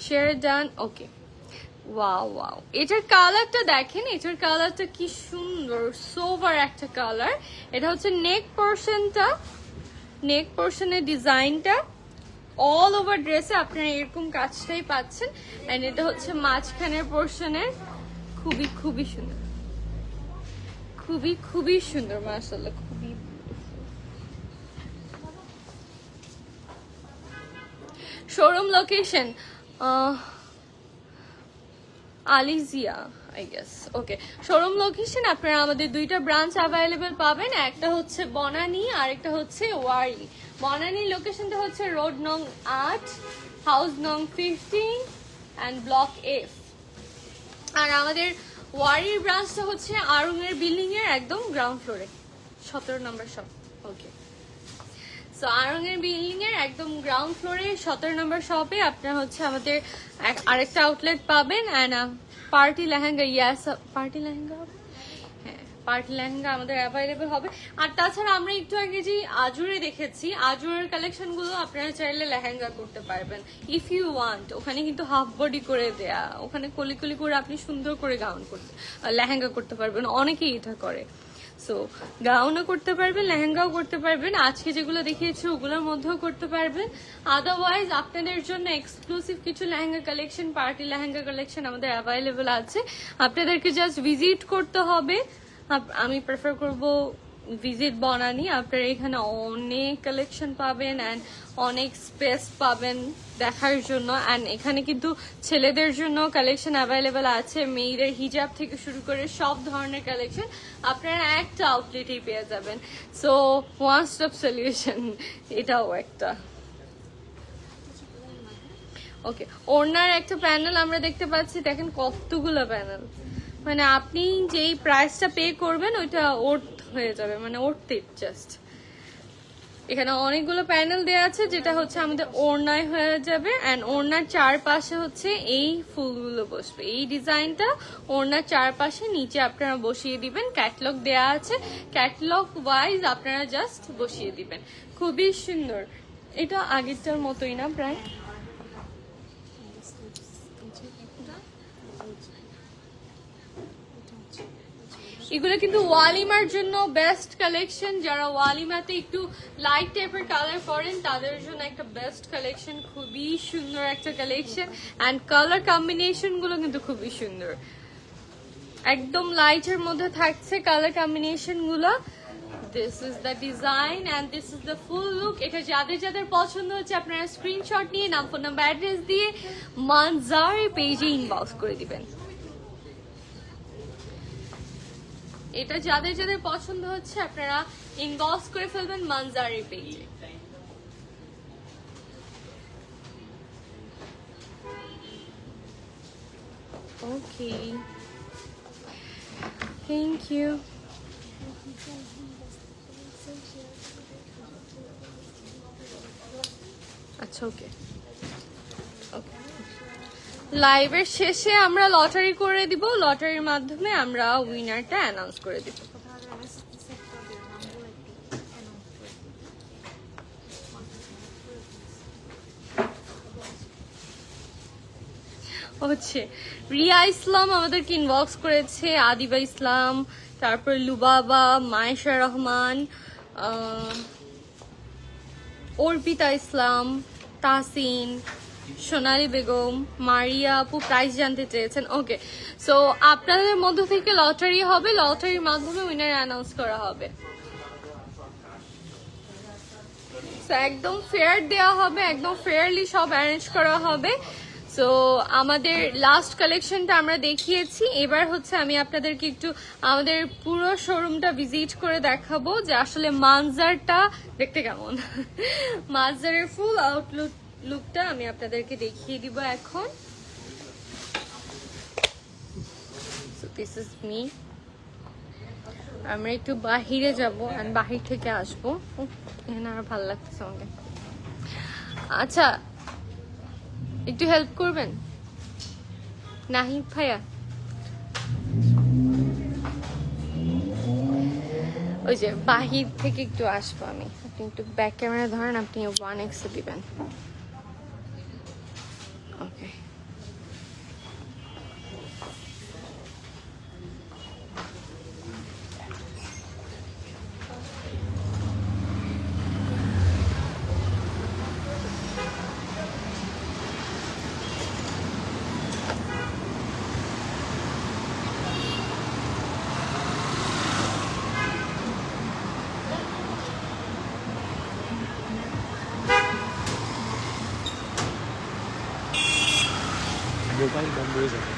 Share done. Okay, wow wow, এটার কালারটা দেখেন, এটার কালারটা কি সুন্দর, সোভার একটা কালার। এটা হচ্ছে নেক পোর্শনটা, নেক পোর্শনের ডিজাইনটা অল ওভার ড্রেসে আপনারা এরকম কাজটাই পাচ্ছেন। এন্ড এটা হচ্ছে মাঝখানের পোর্শনের, খুবই খুবই সুন্দর, খুবই খুবই সুন্দর, মাশাআল্লাহ, খুবই। শোরুম লোকেশন আলিজিয়া, I guess. Okay, showroom location আপনারা আমাদের দুইটা ব্রাঞ্চ অ্যাভেলেবেল পাবেন। একটা হচ্ছে বনানী আর একটা হচ্ছে ওয়ারি। বনানী লোকেশনটা হচ্ছে রোড নং 8, হাউস নং 15 অ্যান্ড ব্লক F। আর আমাদের ওয়ারির ব্রাঞ্চটা হচ্ছে আরুঙের বিল্ডিং এর একদম গ্রাউন্ড ফ্লোরে, 17 নম্বর শপ। ওকে, সো আরঙের বিল্ডিং এর একদম গ্রাউন্ড ফ্লোরে 17 নম্বর শপে আপনারা হচ্ছে আমাদের আরেকটা আউটলেট পাবেন। And party lehenga, yes party lehenga, হ্যাঁ পার্টি লেহেঙ্গা আমাদের অ্যাভেলেবল হবে। আর তাছাড়া আমরা একটু আগে যে আজুরে দেখেছি, আজুরের কালেকশন গুলো আপনারা চাইলে লেহেঙ্গা করতে পারবেন ইফ ইউ ওয়ান্ট। ওখানে কিন্তু হাফ বডি করে দেয়া, ওখানে কলি কলি করে আপনি সুন্দর করে গাউন করতে, লেহেঙ্গা করতে পারবেন। অনেকেই এটা করে। সো গাউনও করতে পারবেন, লেহেঙ্গাও করতে পারবেন, আজকে যেগুলো দেখিয়েছি ওগুলোর মধ্যেও করতে পারবেন। আদারওয়াইজ আপনাদের জন্য এক্সক্লুসিভ কিছু lehenga collection, party lehenga collection আমাদের অ্যাভেলেবল আছে। আপনাদেরকে জাস্ট ভিজিট করতে হবে। আমি প্রেফার করব ভিজিট বনানী। আপনারা এখানে অনেক কালেকশন পাবেন অ্যান্ড অনেক স্পেস পাবেন দেখার জন্য। অ্যান্ড এখানে কিন্তু ছেলেদের জন্য কালেকশন অ্যাভেলেবেল আছে, মেয়েদের হিজাব থেকে শুরু করে সব ধরনের কালেকশন আপনারা একটা আউটলেটেই পেয়ে যাবেন। সো ওয়ান স্টপ সলিউশন, এটাও একটা। ওকে, ওড়নার একটা প্যানেল আমরা দেখতে পাচ্ছি, দেখেন কতগুলো প্যানেল, মানে আপনি যেই প্রাইসটা পে করবেন ওইটা ওর্থ হয়ে যাবে, মানে ওর্থ ইট জাস্ট। এখানে অনেকগুলো প্যানেল দেওয়া আছে যেটা হচ্ছে আমাদের ওড়নায় হয়ে যাবে, অ্যান্ড ওড়নার চারপাশে হচ্ছে এই ফুলগুলো বসবে, এই ডিজাইনটা ওড়নার চারপাশে নিচে আপনারা বসিয়ে দিবেন। ক্যাটলগ দেওয়া আছে, ক্যাটলগ ওয়াইজ আপনারা জাস্ট বসিয়ে দিবেন। খুবই সুন্দর, এটা আগেরটার মতোই না প্রায়। এগুলো কিন্তু ওয়ালিমার জন্য বেস্ট কালেকশন, যারা ওয়ালিমাতে একটু লাইট টাইপের কালার করেন তাদের জন্য একটা বেস্ট কালেকশন। খুবই সুন্দর একটা কালেকশন, অ্যান্ড কালার কম্বিনেশন গুলো কিন্তু খুবই সুন্দর, একদম লাইটের মধ্যে থাকছে কালার কম্বিনেশন গুলো। This is the design and this is the full look. এটা যাদের যাদের পছন্দ হচ্ছে আপনারা স্ক্রিনশট নিয়ে নাম, ফোন নাম্বার, অ্যাড্রেস দিয়ে মানজারি পেজে ইনবক্স করে দিবেন। এটা যাদের যাদের পছন্দ হচ্ছে আপনারা ইনবক্স করে ফেলবেন মানজারি পেজে। ওকে, থ্যাংক ইউ। আচ্ছা, ওকে ওকে। লাইভের শেষে আমরা লটারি করে দিব, লটারির মাধ্যমে আমরা উইনারটা অ্যানাউন্স করে দিব। হচ্ছে রিয়া ইসলাম আমাদেরকে ইনবক্স করেছে, আদিবা ইসলাম, তারপর লুবাবা, মায়েশা রহমান, অর্পিতা ইসলাম, তাহসিন, সোনালী বেগম, মারিয়া আপু প্রাইস জানতে চেয়েছেন। ওকে, সো আপনাদের মধ্য থেকে লটারি হবে, লটারির মাধ্যমে উইনার অ্যানাউন্স করা হবে। একদম ফেয়ার দেওয়া হবে, একদম ফেয়ারলি সব অ্যারেঞ্জ করা হবে। সো আমাদের লাস্ট কালেকশনটা আমরা দেখিয়েছি, এবার হচ্ছে আমি আপনাদেরকে একটু আমাদের পুরো শোরুমটা ভিজিট করে দেখাবো যে আসলে মানজারটা দেখতে কেমন। মানজারের ফুল লুকটা আমি আপনাদেরকে দেখিয়ে দিব এখন। So this is me. আমরা একটু বাহিরে যাবো, আর বাহির থেকে আসবো। এখানে আর ভালো লাগতেছে আমাকে। আচ্ছা, একটু হেল্প করবেন নাহিদ ভাইয়া? ওই যে বাহির থেকে একটু আসবো আমি, আপনি একটু ব্যাক ক্যামেরা ধরেন, আপনি 1x দিবেন। ওকে, মোবাইল বন্ধ হয়ে যাবে।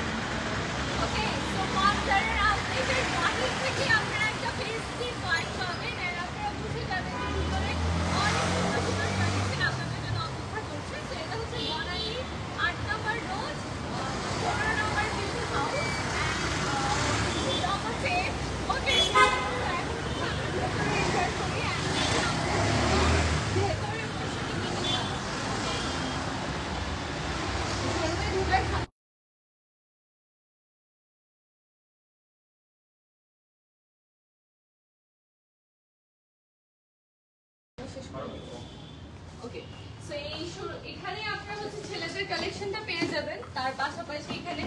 ওকে, সো মানজারের আপডেটের বাহির থেকে আপনারা একটা ফেসটি ফাইন পাবেন, আর আপনারা বুঝে যাবেন যে ভিতরে অনেক সুন্দর সুন্দর কালেকশন আপনাদের জন্য অপেক্ষা করছে। তো এটা হচ্ছে বনানী 8 নম্বর রোড, 15 নম্বর বিল্ডিং হাউস, নম্বর 10। ওকে, ওকে, সো এখানে আপনারা হচ্ছে ছেলেদের কালেকশনটা পেয়ে যাবেন, তার পাশাপাশি এখানে